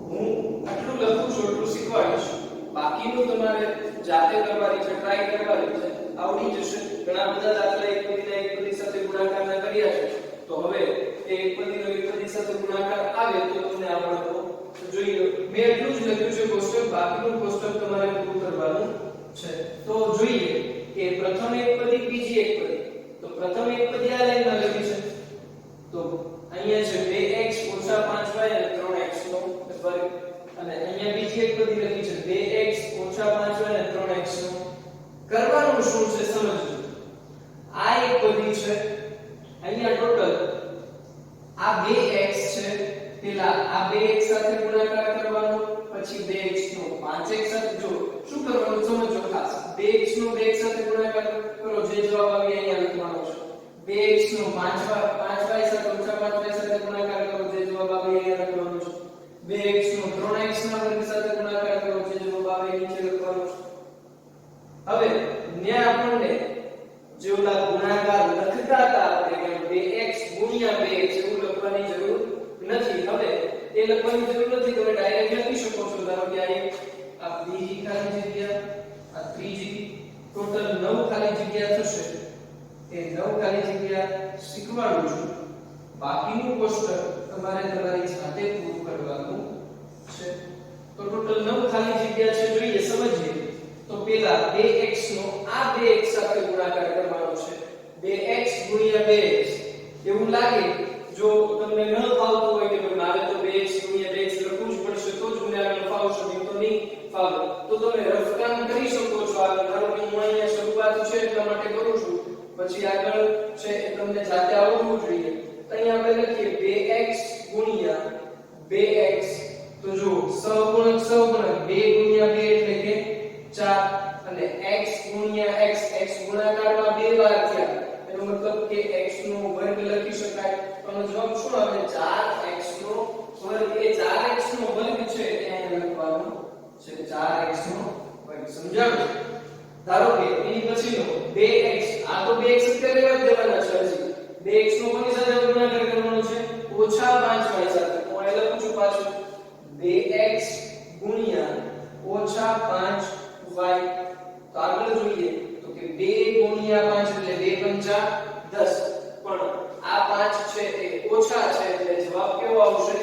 Speaker 1: હું આટલું લખું છું એટલું શીખવાડીશ બાકીનું તમારે જાતે કરવાની છે ટ્રાય કરવાની છે આવડી જશે ઘણા બધા દાખલા એક પદીના એક પદી સાથે ગુણાકારના કર્યા છે તો હવે એ એક પદીનો એક પદી સાથે ગુણાકાર આવે તો તમને આવડતો જોઈએ મેં એટલું જ લખ્યું છે કોષ્ટક બાકીનું કોષ્ટક તમારે પૂરું કરવાનું છે તો જોઈએ કે પ્રથમ એક પદી બીજી એક પદી તો પ્રથમ એક પદી આ લાઈનમાં લખી છે તો અહીંયા છે 2x 5y અને 3x નો વર્ગ અને અહીંયા બીજી એક પદી લખી છે 2x 5y અને 3x નો કરવાનું શું છે સમજજો આ એક પદી છે અહીંયા ટોટલ આ 2x છે પેલા આ 2x સાથે ગુણાકાર કરવાનો પછી 2x નો 5x સાથે જો શું કરવાનું સમજો ખાસ 2x નો 2x સાથે ગુણાકાર કરો જે જવાબ આવે અહીંયા લખવાનો છે 2x નો 5y સાથે ઓછા 5y સાથે ગુણાકાર કરો જે જવાબ આવે અહીંયા લખવાનો છે 2x નો 3x ના વર્ગ સાથે ગુણાકાર કરો જે જવાબ આવે નીચે લખવાનો છે હવે ન્યા આપણને જે ઓલા ગુણાકાર લખતા હતા આપણે કે 2 2x ગુણ્યા 2x એવું લખવાની જરૂર નથી. હવે એ લખવાની જરૂર નથી, તમે ડાયરેક્ટ લખી શકો છો. ધારો કે આ બીજી ખાલી જગ્યા, આ ત્રીજી, ટોટલ 9 ખાલી જગ્યા થશે. એ 9 ખાલી જગ્યા શીખવાડું છું. બાકીનું કોષ્ટક તમારે તમારી જાતે પૂરું કરવાનું છે. તો ટોટલ 9 ખાલી જગ્યા છે, જોઈએ સમજીએ. તો પેલા 2x નો આ 2x સાથે ગુણાકાર કરવાનો છે. 2x ગુણ્યા 2x એવું લાગે જો તમને ન ફાવતું હોય કે મારે તો 2x ગુણ્યા 2x લખવું જ પડશે તો જ મને આગળ ફાવશે, નહીં તો નહીં ફાવે, તો તમે રફ કામ કરી શકો છો. આગળ ધારો કે હું અહીંયા શરૂઆત છે એટલા માટે કરું છું, પછી આગળ છે એ તમને જાતે આવડવું જોઈએ. અહીંયા આપણે લખીએ 2x ગુણ્યા 2x. તો જો સહગુણક 2 ગુણ્યા 2 એટલે કે 4 અને x ગુણ્યા x, x ગુણાકારમાં 2 વાર થયા, એનો મતલબ કે x નો વર્ગ લખી શકાય. તો જવાબ શું આવે? 4x નો વર્ગ. એ 4x નો વર્ગ છે એ અહીં લખવાનો છે. 4x નો વર્ગ સમજાણું? ધારો કે એની પછીનો 2x, આ તો 2x અત્યારે રહેવા દેવાના છે. હજી 2x નો કોની સાથે ગુણાકાર કરવાનો છે? ઓછા 5y સાથે. હું અહીં લખું છું પાછું 2x ગુણ્યા ઓછા 5y. તો આગળ જોઈએ તો કે 2 ગુણ્યા 5 એટલે 2 પંચા 10. પણ આ 5 છે એ ઓછા છે એટલે જવાબ કેવો આવશે?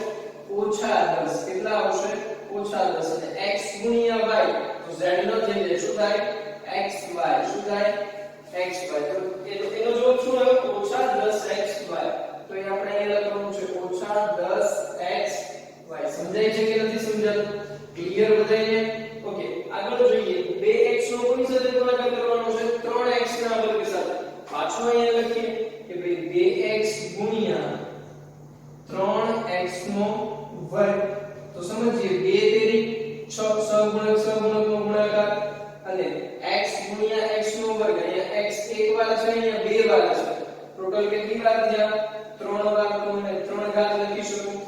Speaker 1: ઓછા 10. કેટલા આવશે? ઓછા 10. અને x ગુણ્યા y તો z નો થઈ જાય. શું થાય? xy. શું થાય? xy. તો એનો જવાબ શું આવે? ઓછા 10xy. તો એ આપણે અહીંયા લખવાનું છે ઓછા 10xy. સમજાય છે કે નથી સમજાતું? ક્લિયર બધાને? ઓકે, આગળ જોઈએ 2x નો કોની સાથે ગુણાકાર કરવાનો છે? 3x ના વર્ગ સાથે. પાછો અહીંયા લખીએ કે ભાઈ 2x ગુણ્યા 3x નો વર્ગ. તો સમજીએ 2 તેરી 6, સહગુણક નો ગુણાકાર, અને x ગુણ્યા x નો વર્ગ. અહીંયા x એક વાર છે, અહીંયા બે વાર છે. ટોટલ કેટલી વાર થયા? 3 વાર. તો મને 3 ઘાત લખી શકું.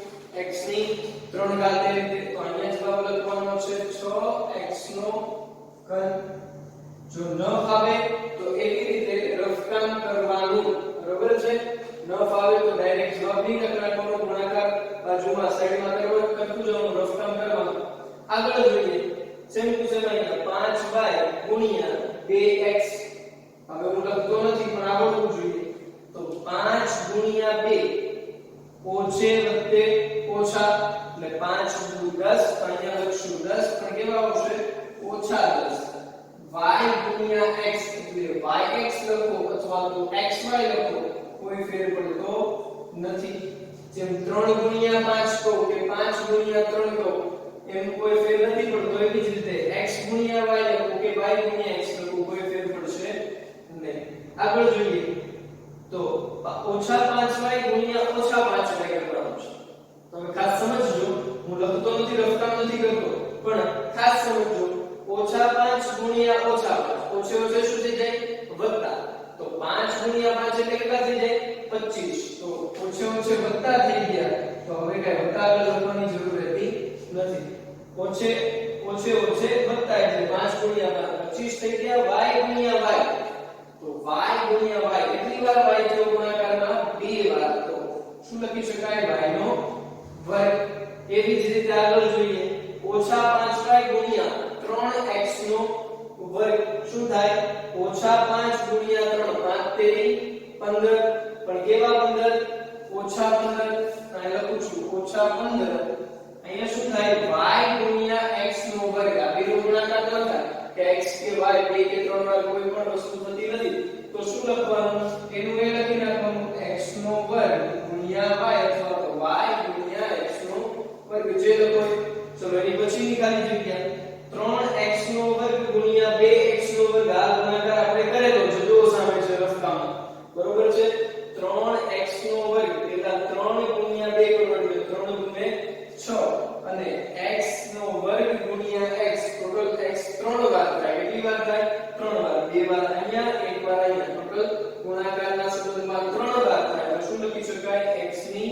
Speaker 1: x ની 3 ઘાત એ રીતે. તો અહીંયા જવાબ લખવાનો છે 6x નો ઘન. જો ન ફાવે તો એવી રીતે રફ કામ કરવાનું. બરોબર છે? ન ફાવે તો ડાયરેક્ટ જવાબ નહીં લખવાનો, ગુણાકાર બાજુમાં સાઈડમાં કરતું જવાનું, રફ કામ કરવાનું. આગળ જોઈએ સેમ ટુ સેમ અહીંયા 5y ગુણ્યા 2x. હવે હું લખતો નથી પણ આવડવું જોઈએ. તો 5 ગુણ્યા 2 ઓછે વત્તે ઓછા એટલે 5 દુ 10. અહીંયા લખશું 10 પણ કેવા આવશે? ઓછા 10. y ગુણ્યા x એટલે yx લખો અથવા તો xy લખો, કોઈ ફેર પડતો નથી. જેમ 3 ગુણ્યા 5 કહો કે 5 ગુણ્યા 3 કહો, એમ કોઈ ફેર નથી પડતો. એવી જ રીતે x ગુણ્યા y લખો કે y ગુણ્યા x લખો, કોઈ ફેર પડશે નહીં. આગળ જોઈએ તો ઓછા 5y ગુણ્યા ઓછા 5y કરવાનું છે. તમે ખાસ સમજજો, હું લખતો નથી, રફકામ નથી કરતો, પણ ખાસ સમજજો. ઓછા 5 ગુણ્યા ઓછા 5, ઓછે ઓછે શું થઈ જાય? વત્તા. તો 5 ગુણ્યા 5 એટલે કેટલા થઈ જાય? 25. તો ઓછે ઓછે વત્તા થઈ ગયા. તો હવે કઈ વત્તા આગળ લખવાની જરૂર રહેતી નથી. ઓછે ઓછે વત્તા એટલે 5 ગુણ્યા 5 25 થઈ ગયા. y ગુણ્યા y તો y ગુણ્યા y કેટલી વાર y થયો ગુણાકારમાં? 2 વાર. તો શું લખી શકાય? y નો વર્ગ. એવી જ રીતે આગળ જોઈએ ઓછા 5y ગુણ્યા 3x નો વર્ગ. શું થાય? ઓછા 5 ગુણ્યા 3, 5 તેરી 15. પણ કેવા 15? ઓછા 15. અહીં લખું છું ઓછા 15. અહીંયા શું થાય? y ગુણ્યા x નો વર્ગ. આ બેનો ગુણાકાર ન થાય કે x કે y બે કે 3 વાર કોઈ પણ વસ્તુ થતી નથી. તો શું લખવાનું? એનું એ લખી નાખવાનું x નો વર્ગ ગુણ્યા y અથવા તો y ગુણ્યા x નો વર્ગ જે લખો. ચલો એની પછીની ખાલી જગ્યા 3x નો વર્ગ ગુણ્યા 2x નો વર્ગ. આ ગુણાકાર આપણે કરેલો છે, જો સામે છે રફકામ. બરોબર છે? 3x નો વર્ગ એટલે 3 ગુણ્યા 2 કરવાનો એટલે 3 ગુણે 6 અને x નો વર્ગ ગુણ્યા x. ટોટલ x 3 વાર થાય. કેટલી વાર થાય? 3 વાર. 2 વાર અહીંયા, 1 વાર અહીંયા. ટોટલ ગુણાકારના સંબંધમાં 3 વાર થાય. તો શું લખી શકાય? x ની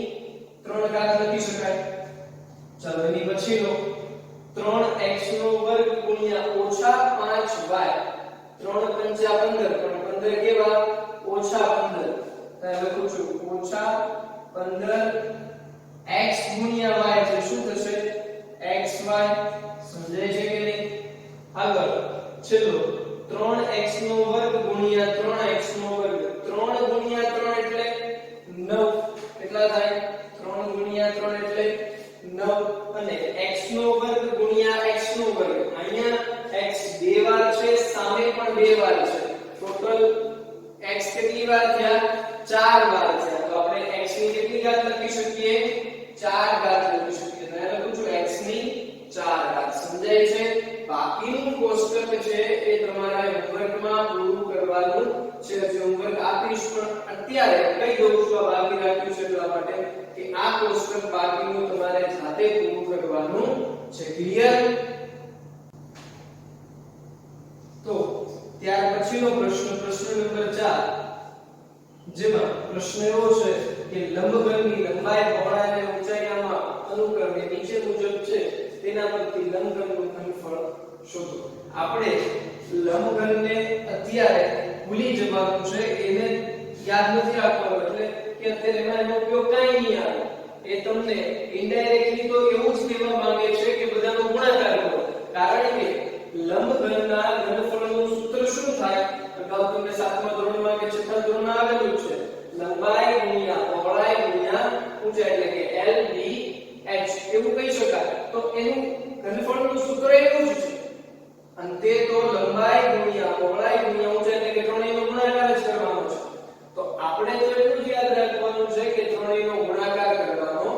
Speaker 1: 3 ઘાત લખી શકાય. ચાલો એની પછીનો 3x નો વર્ગ ગુણ્યા ઓછા 5y. 3 પંચા 15, પણ 15 કેવા? ઓછા 15. તો લખું છું થયા 4 વાર થયા તો આપણે x ની કેટલી ઘાત લખી શકીએ 4 ઘાત લખી શકીએ તો લખું છું x ની 4 ઘાત સમજાય છે બાકીનું કોષ્ટક છે એ તમારે હોમવર્કમાં પૂરું કરવાનું છે જે હોમવર્ક આપીશ પણ અત્યારે કહી દઉં છું આ બાકી રાખ્યું છે એટલા માટે કે આ કોષ્ટક બાકીનું તમારે જાતે પૂરું કરવાનું છે ક્લિયર તો ત્યાર પછીનો પ્રશ્ન નંબર 4 જેમાં પ્રશ્ન એવો છે કે લંબઘનની લંબાઈ પહોળાઈ અને ઊંચાઈમાં અનુક્રમે નીચે મુજબ છે તેના પરથી લંબઘનનું ઘનફળ શોધો આપણે લંબઘનને અત્યારે ભૂલી જવાનું છે એને યાદ નથી રાખવાનું એટલે કે અત્યારે એનો ઉપયોગ કાઈ નહીં આવે એ તમને ઇનડાયરેક્ટલી તો એવું જ કહેવા માંગે છે કે બધાનો ગુણાકાર કરો કારણ કે લંબઘનના ઘનફળનું સૂત્ર શું થાય અગાઉ તમને 7મા ધોરણમાં કે 6મા ધોરણમાં આવેલું છે લંબાઈ ગુણ્યા પહોળાઈ ગુણ્યા ઊંચાઈ એટલે કે L B H એવું કહી શકાય તો એનું ઘનફળનું સૂત્ર એવું જ છે અને તે તો લંબાઈ ગુણ્યા પહોળાઈ ગુણ્યા ઊંચાઈ એટલે કે ત્રણેયનો ગુણાકાર જ કરવાનો છે તો આપણે તો એટલું જ યાદ રાખવાનું છે કે ત્રણેયનો ગુણાકાર કરવાનો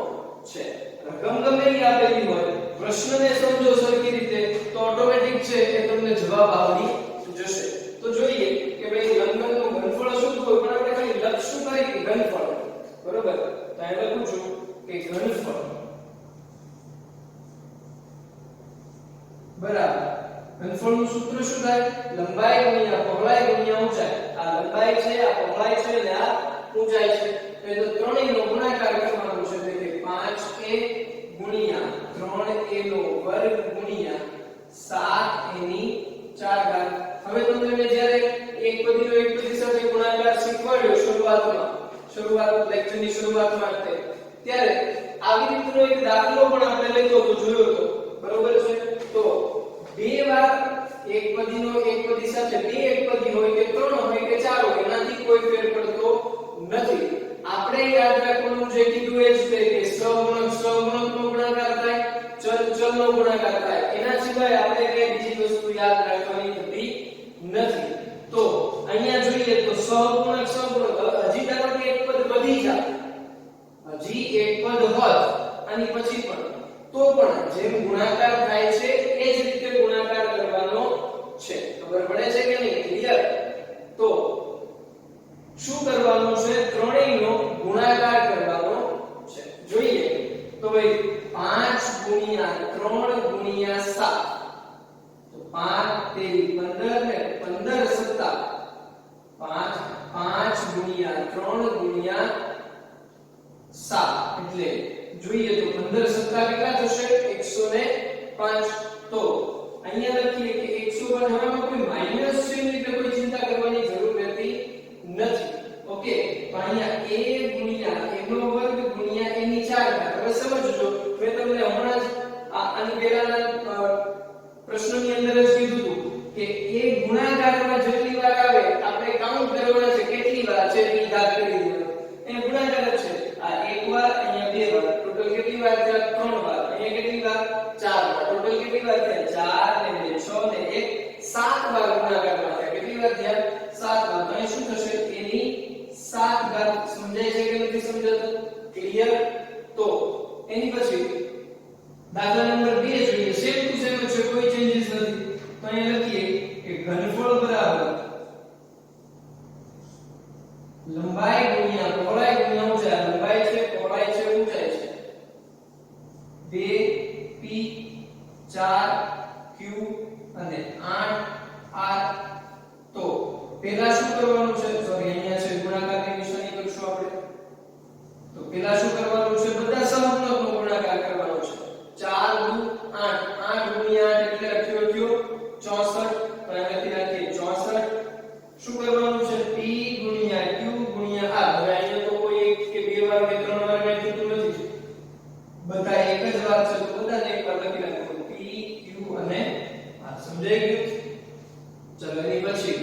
Speaker 1: છે રકમ ગમેલી આપેલી હોય પ્રશ્નને સમજો સરખી રીતે તો ઓટોમેટિક છે એ તમને જવાબ આવડી જશે તો જોઈએ કે ભાઈ લંબઘનનું ઘનફળ શું હોય પણ આપણે ખાલી લખશું કરી કે ઘનફળ બરોબર તો અહીં લખું છું કે ઘનફળ બરાબર ઘનફળનું સૂત્ર શું થાય લંબાઈ ગુણ્યા પહોળાઈ ગુણ્યા ઊંચાઈ આ લંબાઈ છે આ પહોળાઈ છે અને આ ઊંચાઈ છે તો ત્રણેયનો ગુણાકાર કરવાનો છે એટલે કે 5a ગુણ્યા 3a નો વર્ગ ગુણ્યા 7a ની 4 ઘાત હવે તમને મેં જ્યારે એક પદીનો એક પદી સાથે ગુણાકાર શીખવાડ્યો શરૂઆત લેક્ચરની શરૂઆતમાં ત્યારે આવી રીતનો એક દાખલો પણ આપણે લેતો તો જોયો તો બરોબર છે તો બે વાર એક પદીનો એક પદી સાથે બે એક પદી હોય કે ત્રણ હોય કે ચાર હોય એનાથી કોઈ ફેર પડતો નથી આપણે યાદ રાખવાનું જે કીધું એ જ છે કે સહગુણકનો ગુણાકાર થાય ચલનો ગુણાકાર થાય એના સિવાય આપણે કઈ બીજી વસ્તુ યાદ રાખવાની થતી નથી તો અહીંયા જોઈએ તો સહગુણક હજી ધારો કે એક પદ વધી જાય હજી એક પદ હોત અને પછી પણ તો પણ જેમ ગુણાકાર થાય છે એ જ રીતે ગુણાકાર કરવાનો છે ખબર પડે છે કે નહીં ક્લિયર તો શું કરવાનું છે ત્રણેયનો ગુણાકાર કરવાનો છે જોઈએ તો ભાઈ 5 ગુણ્યા 3 ગુણ્યા 7 તો 5 તેરી 15 ને 15 સત્તા 5 ગુણ્યા 3 ગુણ્યા 7 એટલે જોઈએ તો 15 સત્તા કેટલા થશે 105 તો અહીંયા લખીએ કે 105 હવેમાં કોઈ માઈનસ છે એટલે કોઈ ચિંતા કરવાની જરૂર રહેતી નથી ઓકે તો અહીંયા a ગુણ્યા a નો વર્ગ ગુણ્યા a ની 4 ઘાત હવે સમજજો મેં તમને હમણાં જ આની પહેલાના પ્રશ્નની અંદર જ કીધું હતું કે એ ગુણાકારમાં જેટલી વાર આવે આપણે કાઉન્ટ કરવાના છે કેટલી વાર છે એ યાદ કરી દેવાનું એ ગુણાકાર છે આ એક વાર અહીંયા બે વાર ટોટલ કેટલી વાર થયા 3 વાર અહીંયા કેટલી વાર 4 વાર ટોટલ કેટલી વાર થયા 4 ને 2 6 ને 1 7 વાર ગુણાકારમાં થયા કેટલી વાર થયા 7 વાર તો અહીં શું થશે એની 7 ઘાત સમજાય છે કે નથી સમજાતું ક્લિયર તો એની પછી દાખલા નંબર 2 જોઈએ સેમ ટુ સેમ છે કોઈ ચેન્જીસ નથી તો અહીં લખીએ કે ઘનફળ બરાબર લંબાઈ ગુણ્યા પહોળાઈ ગુણ્યા ઊંચાઈ લંબાઈ છે પહોળાઈ છે ઊંચાઈ છે 2p 4q અને 8r તો પહેલા શું કરવાનું છે સોરી અહીંયા છે ગુણાકારની નિશાની કરશું આપણે તો પહેલા શું કરવાનું છે બધા સહગુણકનો ગુણાકાર કરવાનો છે 4 દુ 8 8 ગુણ્યા 8 એટલે લખ્યો 64 તો અહીંયાથી રાખીએ 64 શું કરવાનું છે p ગુણ્યા q ગુણ્યા r હવે અહીંયા તો કોઈ એક કે બે વાર કે ત્રણ વાર કઈ થતું નથી બધા એક જ વાત છે તો બધાને એક વાર લખી નાખો p q અને r સમજાઈ ગયું ચલો એની પછી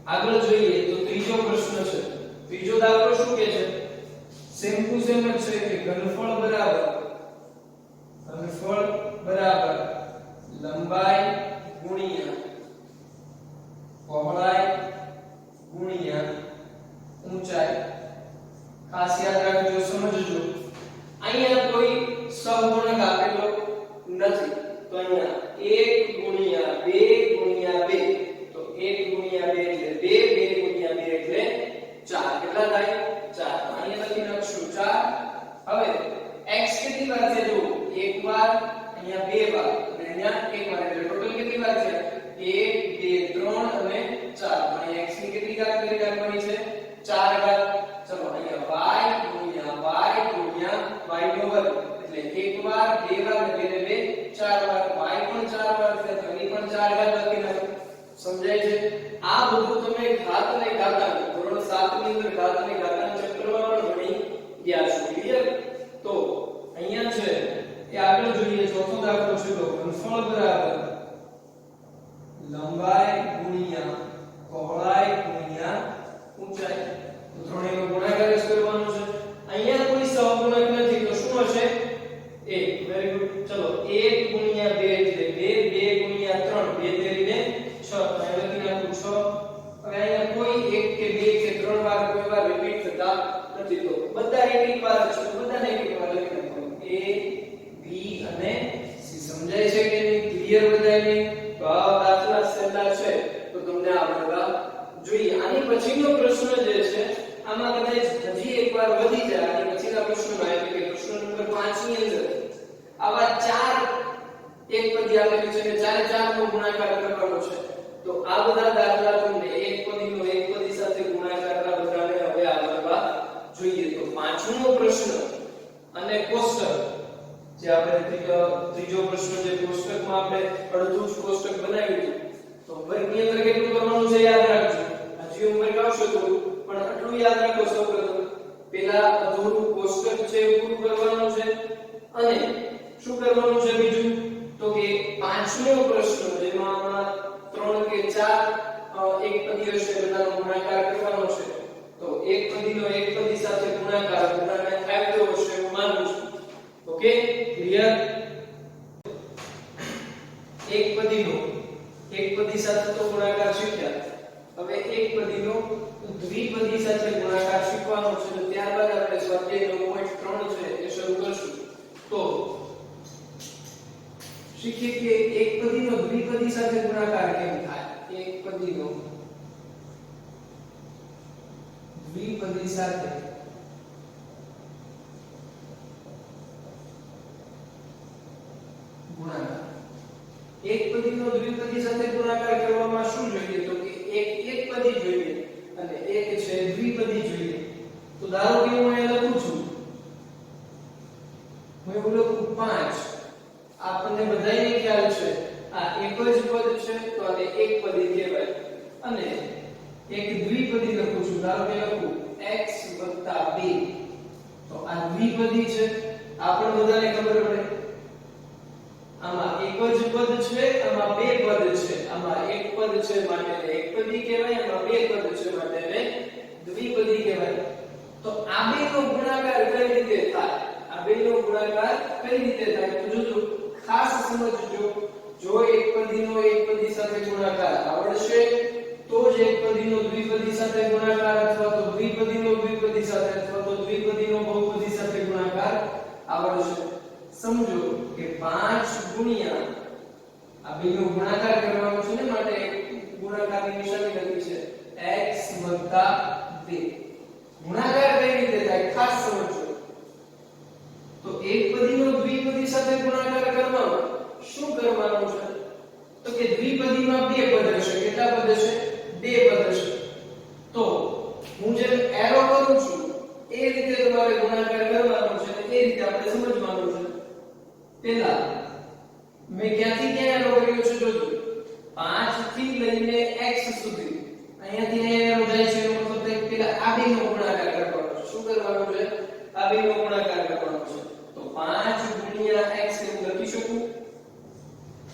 Speaker 1: આગળ જોઈએ તો ત્રીજો પ્રશ્ન છે ત્રીજો દાખલો શું કહે છે સેમ ટુ સેમ જ છે કે ઘનફળ બરાબર લંબાઈ ગુણ્યા પહોળાઈ ગુણ્યા ઊંચાઈ ઊંચાઈ ખાસ યાદ રાખજો સમજજો અહીંયા કોઈ સહગુણક આપેલો નથી તો અહીંયા 1 ગુણ્યા 2 ગુણ્યા 2 તો 1 ગુણ્યા 2 એટલે 2 2 ગુણ્યા 2 એટલે 4 કેટલા થાય 4 અહીંયા લખી નાખશું 4 હવે x કેટલી વાર છે જો એક વાર અહીંયા બે વાર અને અહીંયા એક વાર એટલે ટોટલ કેટલી વાર છે 1 2 3 અને 4 અહીંયા x ની કેટલી ઘાત કરી નાખવાની છે 4 ઘાત ચલો અહીંયા y ગુણ્યા y ગુણ્યા y નો વર્ગ એટલે એક વાર બે વાર અને બે બે 4 વાર y પણ 4 વાર છે તો એની પણ 4 ઘાત લખી નાખો સમજાય છે આ બધું તમે ઘાત અને ઘાતાંક ધોરણ 7 ની અંદર ઘાત અને ઘાતાંક ચક્રમાં પણ ભણી ગયા છો ક્લિયર તો અહીંયા છે એ આગળ જોઈએ ચોથો દાખલો છે તો ઘનફળ બરાબર લંબાઈ ગુણ્યા પહોળાઈ ગુણ્યા ઊંચાઈ તો ત્રણેયનો ગુણાકાર જ કરવાનો છે અહીંયા કોઈ સહગુણક નથી તો શું હશે 1 વેરી ગુડ ચલો 1 ગુણ્યા 2 એટલે 2 2 ગુણ્યા 3 2 તેરીને 6 તો અહીં લખી નાખું 6 હવે અહીંયા કોઈ 1 કે 2 કે 3 વાર કોઈ વાર રિપીટ થતા નથી તો બધા એક વાર છે તો બધાને એક વાર લખી નાખો a b અને c સમજાય છે કે નહીં ક્લિયર બધાને તો આ દાખલા સહેલા છે તો તમને આવડવા જોઈએ આની પછીનો પ્રશ્ન જે છે આમાં કદાચ હજી એકવાર વધી જાય આની પછીના પ્રશ્નમાં એટલે કે પ્રશ્ન નંબર 5 ની અંદર આવા ચાર એક પદી આપેલી છે અને ચારે ચાર નો ગુણાકાર કરવાનો છે તો આ બધા દાખલા તમને એક પદીનો એક પદી સાથે ગુણાકારના બધાને હવે આવડવા જોઈએ તો પાંચમો પ્રશ્ન અને કોષ્ટક જે આપણે ત્રીજો પ્રશ્ન જે કોષ્ટકમાં આપણે અડધું જ કોષ્ટક બનાવ્યું હતું તો વર્ગની અંદર કેટલું કરવાનું છે યાદ રાખજો હજી હોમવર્ક આવશે તો પણ આટલું યાદ રાખો સૌપ્રથમ પહેલા અધૂરું કોષ્ટક છે પૂરું કરવાનું છે અને શું કરવાનું છે બીજું તો કે પાંચમો પ્રશ્ન જેમાં આપણા 3 કે 4 એક પદી હશે બધાનો ગુણાકાર કરવાનો છે તો એક પદીનો એક પદી સાથે ગુણાકાર બધાને આવતો હશે હું માનું છું ઓકે ક્લિયર એક પદીનો એક પદી સાથે તો ગુણાકાર શીખ્યા હવે એક પદીનો દ્વિપદી સાથે ગુણાકાર શીખવાનો છે તો ત્યારબાદ આપણે સ્વાધ્યાય 9.3 છે એ શરૂ કરશું તો શીખીએ કે એક પદીનો દ્વિપદી સાથે ગુણાકાર કેમ થાય એક પદીનો દ્વિપદી સાથે ગુણાકાર એક પદીનો દ્વિપદી સાથે ગુણાકાર કરવામાં શું જોઈએ તો કે એક પદી જોઈએ અને એક છે દ્વિપદી જોઈએ તો ધારો કે હું અહીં લખું છું હું એવું લખું 5 આપણને બધાને ખ્યાલ છે આ એક જ પદ છે તો આને એક પદી કહેવાય અને એક દ્વિપદી લખું છું ધારો કે લખું x 2 તો આ દ્વિપદી છે આપણને બધાને ખબર પડે આમાં એક જ પદ છે આમાં બે પદ છે આમાં એક પદ છે માટે એક પદી કહેવાય આમાં બે પદ છે માટે દ્વિપદી કહેવાય તો આ બેનો ગુણાકાર કઈ રીતે થાય આ બેનો ગુણાકાર કઈ રીતે થાય તો જોજો ખાસ સમજજો જો એક પદીનો એક પદી સાથે ગુણાકાર આવડશે તો જ એક પદીનો દ્વિપદી સાથે ગુણાકાર અથવા તો દ્વિપદીનો દ્વિપદી સાથે અથવા તો દ્વિપદીનો બહુપદી સાથે ગુણાકાર આવડશે સમજો કે 5 ગુણ્યા આ બેનો ગુણાકાર કરવાનો છે ને માટે ગુણાકારની નિશાની લખી છે x 2 ગુણાકાર કઈ રીતે થાય ખાસ સમજો તો એક પદીનો દ્વિપદી સાથે ગુણાકાર કરવાનો શું કરવાનું છે તો કે દ્વિપદીમાં બે પદ હશે કેટલા પદ હશે બે પદ હશે તો હું જે એરો કરું છું એ રીતે તમારે ગુણાકાર કરવાનો છે એ રીતે આપણે સમજવાનું છે પહેલા મેં ક્યાંથી ક્યાં એરો કર્યો છે જોજો 5 થી લઈને x સુધી અહીંયાથી અહીંયા એરો જાય છે એનો મતલબ કે પહેલા આ બેનો ગુણાકાર કરવાનો છે શું કરવાનું છે આ બેનો ગુણાકાર કરવાનો છે તો 5 ગુણ્યા x એવું લખી શકું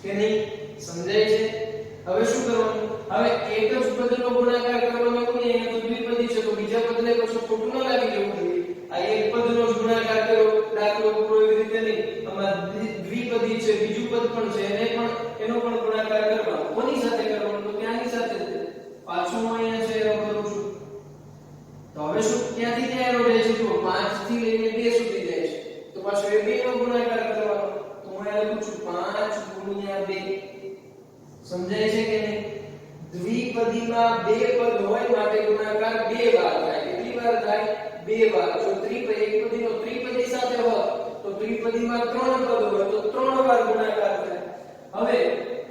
Speaker 1: કે નહીં સમજાય છે હવે શું કરવાનું હવે એક જ પદનો ગુણાકાર કરવાનો કોને અહીંયા તો દ્વિપદી છે તો બીજા પદને કશું ખોટું ન લાગી જવું જોઈએ આ એક પદનો જ ગુણાકાર કર્યો દાખલો પૂરો એવી રીતે નહીં આમાં દ્વિપદી છે બીજું પદ પણ છે એને પણ એનો પણ ગુણાકાર કરવાનો કોની સાથે કરવાનો તો કે આની સાથે પાછું હું અહીંયા છે એનો કરું છું તો હવે શું ક્યાંથી ક્યાં એરો જાય છે જો 5 થી લઈને 2 સુધી જાય છે તો પાછો એ 2 નો ગુણાકાર કરવાનો તો હું અહીંયા લખું છું 5 ગુણ્યા 2 સમજાય છે કે નહીં દ્વિપદીમાં બે પદ હોય માટે ગુણાકાર બે વાર થાય કેટલી વાર થાય બે વાર જો એકપદીનો ત્રિપદી સાથે હોય તો ત્રિપદીમાં ત્રણ પદ હોય તો ત્રણ વાર ગુણાકાર થાય હવે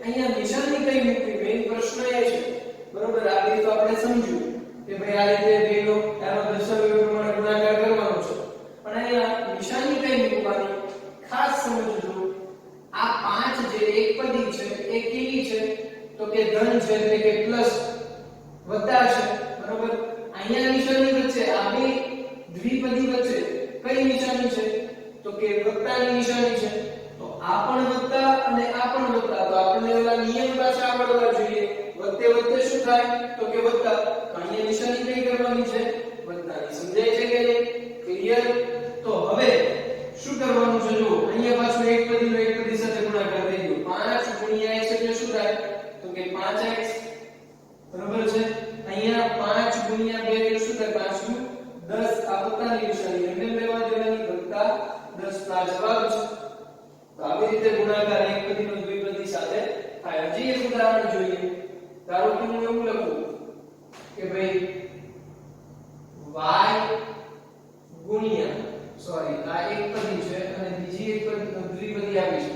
Speaker 1: અહીંયા નિશાની કઈ મૂકવી મેઈન પ્રશ્ન એ છે બરોબર આ રીતે આપણે સમજ્યું કે ભાઈ આ રીતે બેનો એનો દર્શાવ્યો પ્રમાણે ગુણાકાર કરવાનો છે પણ અહીંયા નિશાની કઈ મૂકવાની ખાસ સમજજો આ 5 જે એકપદી છે એ કેવી છે તો કે ધન છે એટલે કે પ્લસ વત્તા છે બરોબર અહીંયા નિશાની વચ્ચે આ બે દ્વિપદી વચ્ચે કઈ નિશાની છે તો કે વત્તાની નિશાની છે તો આ પણ વત્તા અને આ પણ વત્તા તો આપણે ઓલા નિયમ પાછા આવડવા જોઈએ વત્તે વત્તે શું થાય તો કે વત્તા તો અહીંયા નિશાની કઈ કરવાની છે વત્તાની સમજાય છે કે નહીં ક્લિયર તો હવે શું કરવાનું છે જો અહીંયા પાછું એકપદીનો એકપદી સાથે ગુણાકાર થઈ ગયો 5 ગુણ્યા x એટલે શું થાય તો કે 5x બરોબર છે અહીંયા 5 ગુણ્યા 2 એટલે શું થાય 5 નું 10 આ વત્તાની નિશાની એમને લેવા દેવાની વત્તા 10 ના જવાબ છે તો આવી રીતે ગુણાકાર એકપદીનો દ્વિપદી સાથે થાય હજી એક ઉદાહરણ જોઈએ ધારો કે હું એવું લખું કે ભાઈ y ગુણ્યા સોરી આ એકપદી છે અને બીજી એકપદી દ્વિપદી આવી છે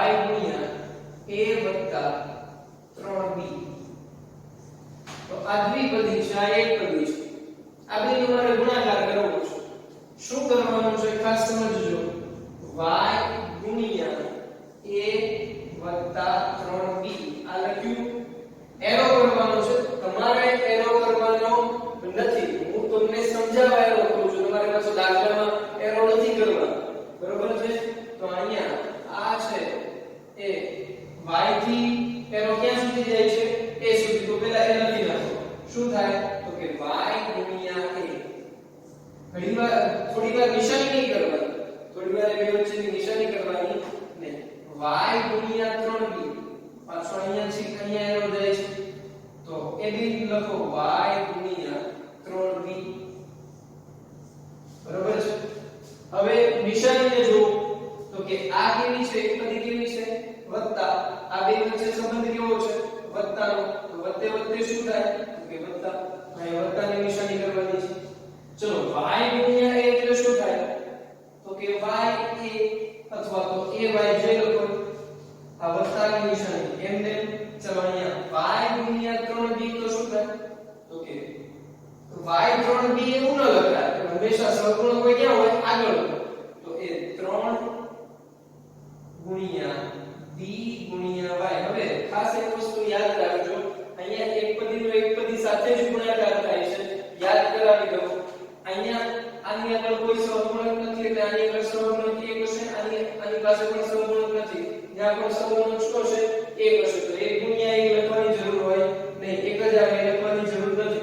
Speaker 1: y ગુણ્યા a + 3b તો આ દ્વિપદી છે આ એકપદી છે આ બેનો મારે ગુણાકાર કરવો છે શું કરવાનું છે ખાસ સમજજો y ગુણ્યા a + 3b આ લખ્યું એરો કરવાનો છે તમારે એરો કરવાનો નથી હું તમને સમજાવવા એરો કરું છું તમારે પાછો દાખલામાં એરો નથી કરવાનો બરોબર છે તો અહીંયા આ છે એ y થી એરો ક્યાં સુધી જાય છે a સુધી તો પહેલા એ લખી નાખો શું થાય તો કે y ગુણ્યા a ઘણીવાર થોડીવાર નિશાની નહીં કરવાની થોડીવાર એ વચ્ચેની નિશાની કરવાની ને y ગુણ્યા 3b પાછો અહીંયા એરો જાય છે તો એ બી લખો y ગુણ્યા 3b બરોબર છે હવે નિશાનીને જો તો કે આ કેવી છે એકપદી કેવી છે વત્તા આ બે વચ્ચે સંબંધ કેવો છે વત્તાનો તો વત્તે વત્તે શું થાય તો કે વત્તા અહીં વત્તાની નિશાની કરવાની છે ચલો y ગુણ્યા a એટલે શું થાય તો કે y a અથવા તો a y જે લખો આ વત્તાની નિશાની એમને ચલો અહીંયા y ગુણ્યા 3b તો શું થાય તો કે y 3b એવું ન લખાય હંમેશા સહગુણક કોઈ ક્યાં હોય આગળ તો એ 3 ગુણ્યા b ગુણ્યા y હવે ખાસ એક વસ્તુ યાદ રાખજો અહીંયા એકપદીનો એકપદી સાથે જ ગુણાકાર થાય છે યાદ કરાવી દઉં અહીંયા આની આગળ કોઈ સહગુણક નથી એટલે આની આગળ સહગુણક 1 હશે આની પાસે પણ સહગુણક નથી ત્યાં પણ સહગુણક શું હશે 1 હશે તો 1 ગુણ્યા 1 લખવાની જરૂર હોય નહીં એક જ આવે લખવાની જરૂર નથી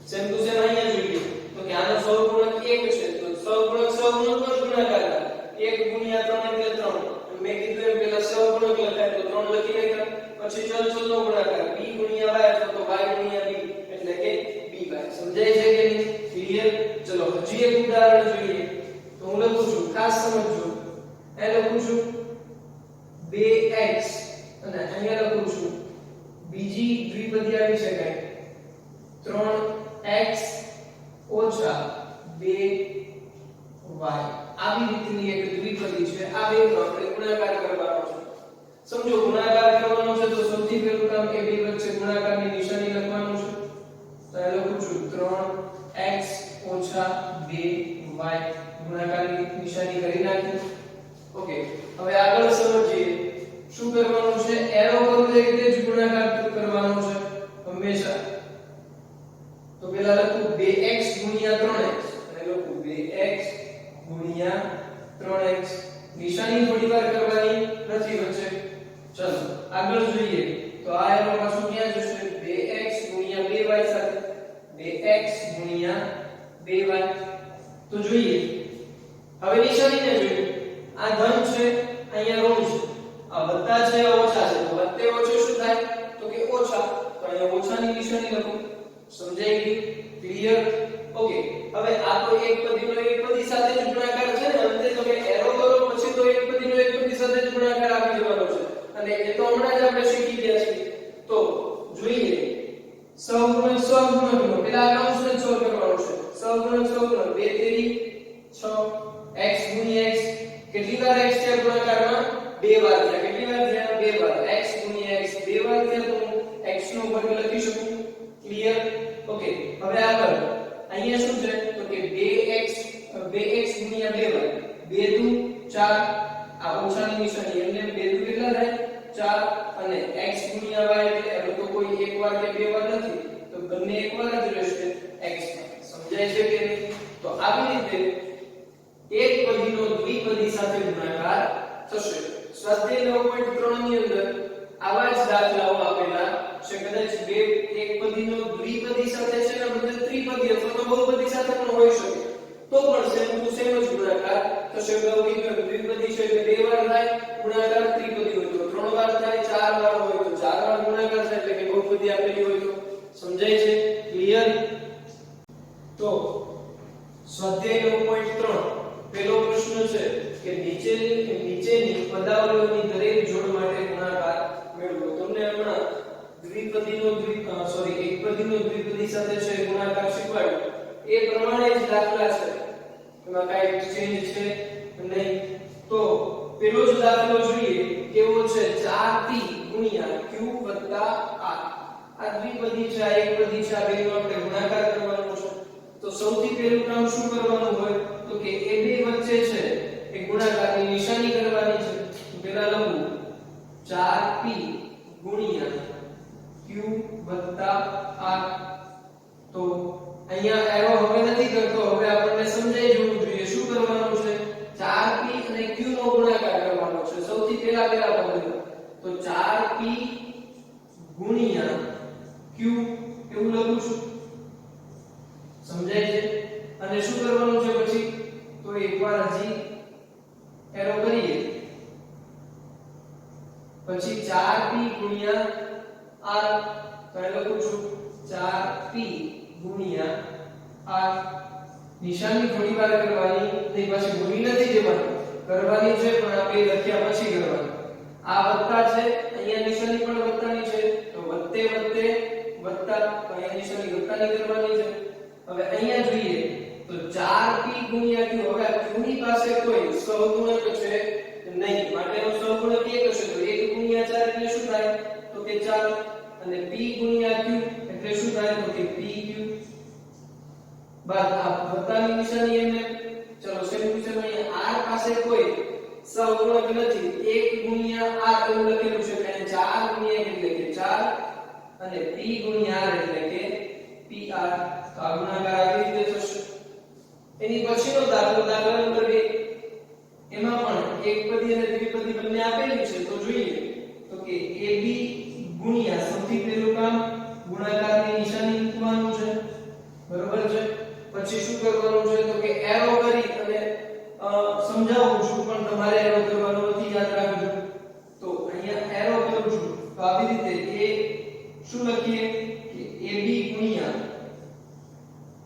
Speaker 1: સેમ ટુ સેમ અહીંયા જોઈએ તો કે આનો સહગુણક 1 છે તો સહગુણકનો જ ગુણાકાર થાય 1 ગુણ્યા 3 એટલે 3 મેં કીધું એમ પહેલા સહગુણક લખાય તો 3 લખી લેતા પછી ચલચલનો ગુણાકાર b ગુણ્યા y અથવા તો y ગુણ્યા b એટલે કે by સમજાય છે કે નહીં ક્લિયર ચલો હજી એક ઉદાહરણ જોઈએ તો હું લખું છું ખાસ સમજજો એ લખું છું 2x અને અહીંયા લખું છું બીજી દ્વિપદી આવી શકાય 3x - 2y આવી રીતની એક દ્વિપદી છે આ બેનો આપણે ગુણાકાર કરવાનો છે સમજો ગુણાકાર કરવાનો છે તો સૌથી પહેલું કામ એ બે વચ્ચે ગુણાકારની નિશાની લખવાનું છે તો આ લખું છું 3x - 2y ગુણાકારની નિશાની કરી નાખી ઓકે હવે આગળ સમજીએ શું કરવાનું છે એરો કરું તે રીતે જ ગુણાકાર કરવાનો છે હંમેશા તો પહેલા લખું 2x * 3x અને લખું 2x * 3x નિશાની થોડીવાર કરવાની નથી વચ્ચે ચલો આગળ જોઈએ તો આ એરો પાછું ક્યાં જશે 2x * 2y સાથે 2x * 2y તો જોઈએ હવે નિશાનીને જોઈએ આ ધન છે અહીંયા ઋણ છે આ વત્તા છે આ ઓછા છે તો વત્તે ઓછો શું થાય તો કે ઓછા તો અહીંયા ઓછાની નિશાની લખો સમજાઈ ગયું ક્લિયર ઓકે હવે આ તો એક પદીનો એક પદી સાથે જ ગુણાકાર છે ને અંતે તમે એરો કરો પછી તો એક પદીનો એક પદી સાથે જ ગુણાકાર આવી જવાનો છે અને એ તો હમણાં જ આપણે શીખી ગયા છીએ તો જોઈએ સહગુણક સહગુણકનો પેલા કૌંસને સોલ્વ કરવાનો છે સહગુણક સહગુણક 2 તેરી 6 x ગુણ્યા x કેટલી વાર x છે ગુણાકારમાં બે વાર થયા કેટલી વાર થયા બે વાર x ગુણ્યા x બે વાર થયા તો હું x નો વર્ગ લખી શકું ક્લિયર ઓકે હવે આગળ અહીંયા શું છે તો કે 2x ગુણ્યા 2 વાર 2 દુ 4 આ ઓછાની નિશાની એટલે 2 દુ કેટલા થાય 4 અને x ગુણ્યા y એટલે હવે તો કોઈ એક વાર કે બે વાર નથી તો બંને એક વાર જ રહેશે x સમજાય છે કે નહીં તો આવી રીતે એક પદીનો દ્વિપદી સાથે ગુણાકાર થશે સ્વાધ્યાય 9.3 ની અંદર આવા જ દાખલાઓ આપેલા છે કદાચ બે એક પદીનો દ્વિપદી સાથે છે ને બદલે ત્રિપદી અથવા તો બહુપદી સાથે પણ હોઈ શકે તો પણ સેમ ટુ સેમ જ ગુણાકાર થશે દ્વિપદી છે એટલે બે વાર થાય ગુણાકાર ત્રિપદી હોય તો ત્રણ વાર થાય ચાર વાર હોય તો ચાર વાર ગુણાકાર થાય એટલે કે બહુપદી આપેલી હોય તો સમજાય છે ક્લિયર તો સ્વાધ્યાય 9.3 પહેલો પ્રશ્ન છે કે નીચેની પદાવલીઓની દરેક જોડ માટે ગુણાકાર મેળવો તમને હમણાં એકપદીનો દ્વિપદી સાથે છે ગુણાકાર શીખવાડ્યો એ પ્રમાણે જ દાખલા છે એમાં કાંઈ ચેન્જ છે નહીં તો પેલો જ દાખલો જોઈએ કેવો છે 4p ગુણ્યા q વત્તા r આ દ્વિપદી છે આ એકપદી છે આ બેનો આપણે ગુણાકાર કરવાનો છે તો સૌથી પહેલું કામ શું કરવાનું હોય તો કે એ બે વચ્ચે છે એ ગુણાકારની નિશાની કરવાની છે તો પહેલા લખું 4p ગુણ્યા q વત્તા r તો અહીંયા એરો હવે નથી કરતો હવે આપણને સમજાઈ જવું જોઈએ શું કરવાનું છે 4p અને q નો ગુણાકાર કરવાનો છે સૌથી પહેલા પદ્ધતિ તો 4p ગુણ્યા q એવું લખું છું સમજાય છે અને શું કરવાનું છે પછી તો એકવાર હજી એરો કરીએ પછી 4p ગુણ્યા r તો એ લખું છું 4p ગુણ્યા r નિશાની થોડી વાર કરવાની નહીં પછી ભૂલી નથી જવાની કરવાની છે પણ આ બે લખ્યા પછી કરવાની આ વત્તા છે અહીંયા નિશાની પણ વત્તાની છે તો વત્તે વત્તે વત્તા તો અહીંયા નિશાની વત્તાની કરવાની છે હવે અહીંયા જોઈએ તો 4p ગુણ્યા q હવે q ની પાસે કોઈ સહગુણક છે નહીં માટેનો સહગુણક એક હશે તો 1 ગુણ્યા 4 એટલે શું થાય તો કે 4 અને p ગુણ્યા q એટલે શું થાય તો કે pq બાદ આ વત્તાની નિશાની એમને ચલો સેમ ટુ સેમ અહીંયા r પાસે કોઈ સહગુણક નથી 1 ગુણ્યા r એવું લખેલું છે એટલે 4 ગુણ્યા એટલે કે 4 અને p ગુણ્યા r એટલે કે pr તો આ ગુણાકાર આવી રીતે થશે એની પછીનો દાખલો દાખલા નંબર 2 એમાં પણ એકપદી અને દ્વિપદી બંને આપેલી છે તો જોઈએ તો કે ab ગુણ્યા સૌથી પહેલું કામ ગુણાકારની નિશાની મૂકવાનું છે બરોબર છે પછી શું કરવાનું છે તો કે એરો કરી અને સમજાવું છું પણ તમારે એરો કરવાનો નથી યાદ રાખજો તો અહીંયા એરો કરું છું તો આવી રીતે એ શું લખીએ કે ab ગુણ્યા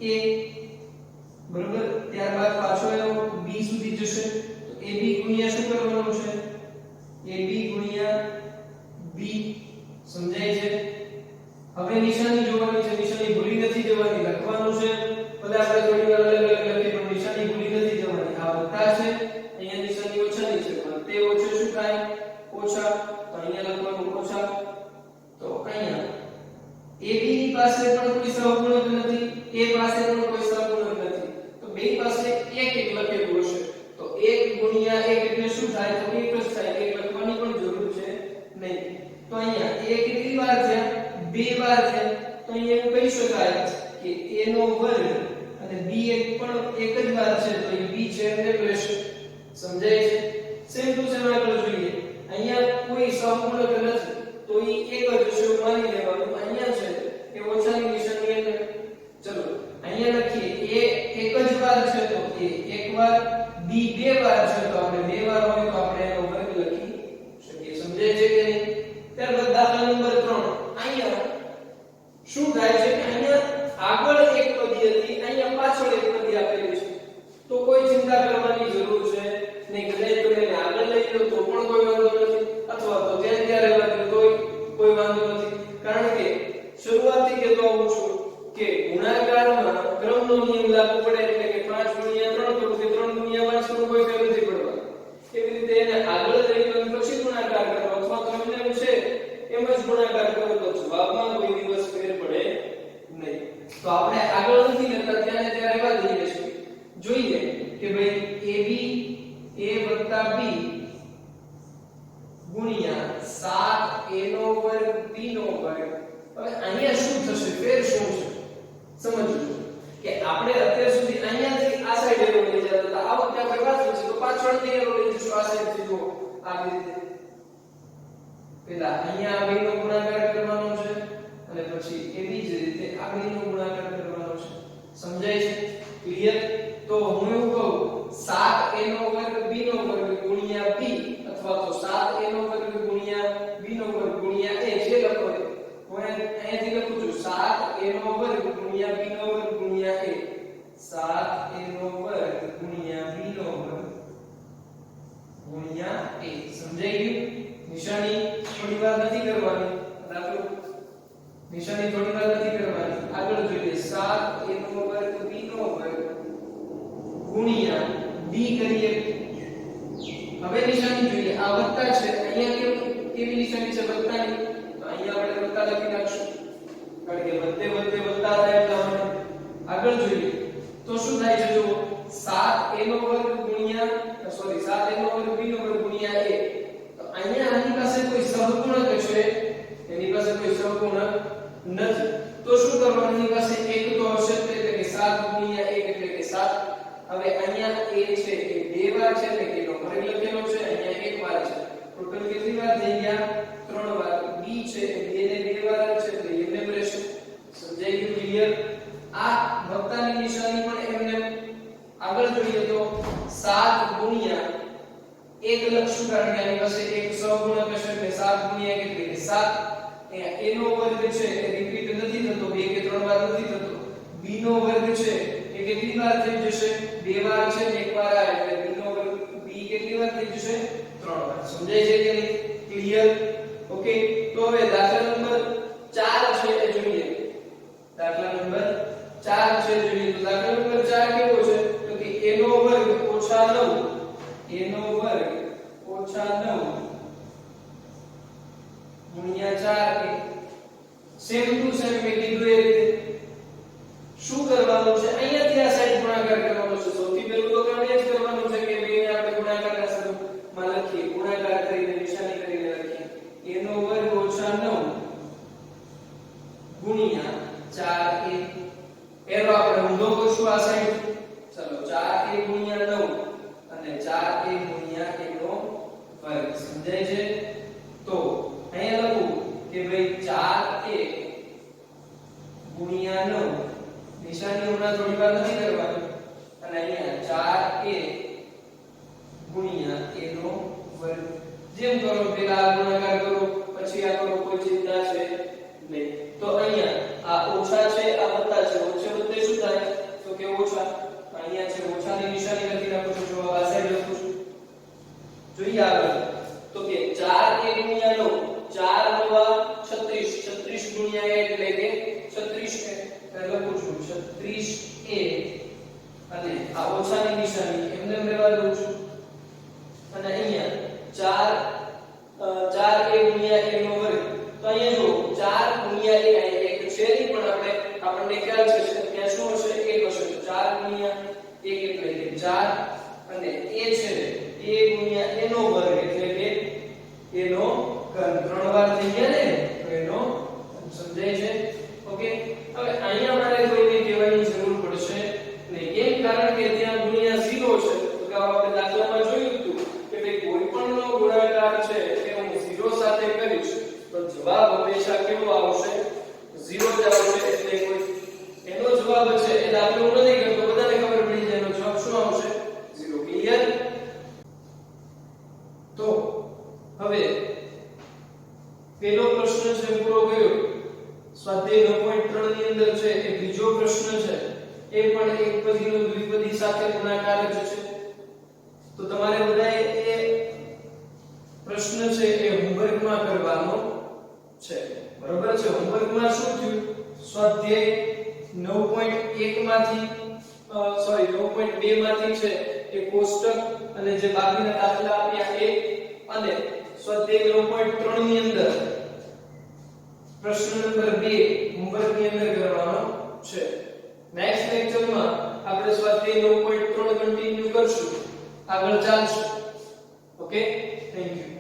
Speaker 1: a બરોબર ત્યારબાદ પાછો એનો b સુધી જશે તો ab ગુણ્યા શું કરવાનું છે ab ગુણ્યા b સમજાય છે હવે નિશાની જોવાની છે નિશાની ભૂલી નથી જવાની લખવાનું છે ભલે આપણે થોડી વાર અલગ અલગ લખીએ પણ નિશાની ભૂલી નથી જવાની આ વત્તા છે અહીંયા નિશાની ઓછાની છે પણ તે ઓછો શું થાય ઓછા તો અહીંયા લખવાનું ઓછા તો અહીંયા ab ની પાસે પણ કોઈ સહગુણક નથી a પાસે પણ કોઈ સહગુણક નથી તો બે પાસે એક એક લખેલું હશે તો 1 ગુણ્યા 1 એટલે શું થાય તો એક જ થાય એક લખવાની પણ જરૂર છે નહીં તો અહીંયા a કેટલી વાર છે બે વાર છે તો અહીંયા એવું કહી શકાય કે a નો વર્ગ અને b એક પણ એક જ વાર છે તો એ b છે એટલે રહેશે સમજાય છે સેમ ટુ સેમ આગળ જોઈએ અહીંયા કોઈ સહગુણક નથી તો એ એક જ હશે માની લેવાનું અહીંયા છે કે ઓછાની નિશાની એટલે ચલો અહીંયા લખીએ a એક જ વાર છે તો a એક વાર b બે વાર છે તો આપણે બે વાર હોય તો આપણે એનો વર્ગ લખી શકીએ સમજાય છે કે નહીં ત્યારબાદ દાખલા નંબર 3 અહીંયા શું થાય છે કે અહીંયા આગળ એક પદી હતી અહીંયા લાગુ પડે એટલે કે 5 ગુણ્યા 3 કરું કે 3 ગુણ્યા 5 કરું કોઈ ફેર નથી પડવાનો એવી રીતે એને આગળ લઈ પછી ગુણાકાર કરો અથવા તો એમને છે એમ જ ગુણાકાર કરો તો જવાબમાં કોઈ દિવસ ફેર પડે નહીં તો આપણે આગળ નથી લેતા ત્યારે ત્યારે વાત લઈએ છીએ જોઈએ કે ભાઈ ab a b ગુણ્યા 7a નો વર્ગ b નો વર્ગ હવે અહીંયા શું થશે ફેર શું છે સમજજો કે આપણે અત્યાર સુધી અહીંયાથી આ સાઈડ એરો લઈ જતા હતા આ વખતે આપણે વાત છે તો પાછળથી એરો લઈ જશું આ સાઈડ થી જો આવી રીતે પહેલા અહીંયા આ બેનો ગુણાકાર કરવાનો છે અને પછી એવી જ રીતે આ બેનો ગુણાકાર કરવાનો છે સમજાય છે ક્લિયર તો હું એવું કહું 7a નો વર્ગ b નો વર્ગ ગુણ્યા b અથવા તો 7a નો વર્ગ ગુણ્યા b નો વર્ગ ગુણ્યા a જે લખો હું અહીંયાથી લખું છું 7a નો વર્ગ ગુણ્યા b નો વર્ગ ગુણ્યા a 7a નો વર્ગ ગુણ્યા b નો વર્ગ ગુણ્યા a સમજાઈ ગયું નિશાની થોડી વાર નથી કરવાની દાખલો નિશાની થોડી વાર નથી કરવાની આગળ જોઈએ 7a નો વર્ગ b નો વર્ગ ગુણ્યા b કરીએ હવે નિશાની જોઈએ આ વત્તા છે અહીંયા કેવી નિશાની છે વત્તાની તો અહીંયા આપણે વત્તા લખી નાખશું કારણ કે વત્તે વત્તે વત્તા થાય એટલે આપણે આગળ જોઈએ તો શું થાય છે જો 7a નો વર્ગ ગુણ્યા સોરી 7a નો વર્ગ b નો વર્ગ ગુણ્યા a તો અહીંયા આની પાસે કોઈ સહગુણક છે એની પાસે કોઈ સહગુણક નથી તો શું કરવાનું એની પાસે એક તો હશે એટલે કે 7 ગુણ્યા 1 એટલે કે 7 હવે અહીંયા a છે એ બે વાર છે એટલે કે એનો વર્ગ લખેલો છે અહીંયા એક વાર છે ટોટલ કેટલી વાર થઈ ગયા 3 વાર b છે એ બે ને બે વાર છે એટલે એમને રહેશે સમજાઈ ગયું ક્લિયર આ વત્તાની નિશાની પણ એમને આગળ જોઈએ તો 7 ગુણ્યા 1 લખશું કારણ કે આની પાસે એક સહગુણક હશે એટલે 7 ગુણ્યા 1 એટલે કે 7 અહીંયા a નો વર્ગ છે એ રિપીટ નથી થતો બે કે ત્રણ વાર નથી થતો b નો વર્ગ છે એ કેટલી વાર થઈ જશે બે વાર છે ને એક વાર આવે એટલે b નો વર્ગ b કેટલી વાર થઈ જશે ત્રણ વાર સમજાય છે કે નહીં ક્લિયર ઓકે તો હવે દાખલા નંબર 4 છે એ જોઈએ દાખલા નંબર 4 છે જોઈએ તો દાખલા નંબર 4 કેવો છે તો કે a નો વર્ગ ઓછા 9 a નો વર્ગ ઓછા 9 ગુણ્યા 4 સેમ ટુ સેમ મેં કીધું એ રીતે શું કરવાનું છે અહીંયાથી આ સાઈડ ગુણાકાર કરવાનો છે સૌથી પહેલું તો કામ એ જ કરવાનું છે કે બેને આપણે ગુણાકારના સ્વરૂપમાં લખીએ ગુણાકાર કરીને નિશાની કરીને લખીએ a નો વર્ગ ઓછા 9 ગુણ્યા 4a એરો આપણે ઊંધો કરશું આ સાઈડ ચલો 4a ગુણ્યા 9 અને 4a ગુણ્યા a નો વર્ગ સમજાય છે તો અહીંયા લખું કે ભાઈ 4a ગુણ્યા 9 નિશાની હમણાં થોડી વાર નથી કરવાની અને અહીંયા 4a ગુણ્યા a નો વર્ગ જેમ કરો પહેલા આ ગુણાકાર કરો પછી આ કરો કોઈ ચિંતા છે નહીં તો અહીંયા આ ઓછા છે આ વત્તા છે ઓછે વત્તે શું થાય તો કે ઓછા અહીંયા છે ઓછાની નિશાની લખી નાખું છું જો આ સાઈડ લખું છું જોઈએ આગળ તો કે 4a ગુણ્યા 9 4 નવા 36 36 ગુણ્યા 1 એટલે કે 36 લખું છું 36a અને આ ઓછાની નિશાની એમને રહેવા દઉં છું અને અહીંયા 4a ગુણ્યા a નો વર્ગ તો અહીંયા જો 4 ગુણ્યા 1 અહીંયા એક છે નહીં પણ આપણને ખ્યાલ છે ત્યાં શું હશે 1 હશે તો 4 ગુણ્યા 1 એટલે કે 4 અને a છે a ગુણ્યા a નો વર્ગ એટલે કે a નો ઘન ત્રણ વાર થઈ ગયા ને તો એનો સમજાય છે ઓકે હવે અહીંયા મારે કોઈને કહેવાની જરૂર પડશે નહીં કેમ કારણ કે ત્યાં ગુણ્યા 0 છે તો કે આપણે દાખલામાં જોયું હતું કે ભાઈ કોઈ પણ નો ગુણાકાર છે કે હું 0 સાથે કરીશ તો જવાબ હંમેશા કેવો આવશે 0 જ આવશે એટલે કોઈ એનો જવાબ છે એ દાખલો નથી કરતો બધાને ખબર પડી જાય એનો જવાબ શું આવશે 0 ક્લિયર તો હવે પેલો પ્રશ્ન છે પૂરો ગયો સ્વાધ્યાય 9.3 ની અંદર છે એ બીજો પ્રશ્ન છે એ પણ એક પદીનો દ્વિપદી સાથે ગુણાકાર જ છે તો તમારે બધાએ એ પ્રશ્ન છે એ હોમવર્કમાં કરવાનો છે બરોબર છે હોમવર્કમાં શું થયું સ્વાધ્યાય 9.1 માંથી સોરી 9.2 માંથી છે એ કોષ્ટક અને જે બાકીના દાખલા આપ્યા એ અને સ્વાધ્યાય 9.3 ની અંદર પ્રશ્ન નંબર 2 હોમવર્ક ની અંદર કરવાનો છે. નેક્સ્ટ લેક્ચરમાં આપણે સ્વાધ્યાય 9.3 કન્ટિન્યુ કરશું, આગળ ચાલશું. Okay, thank you.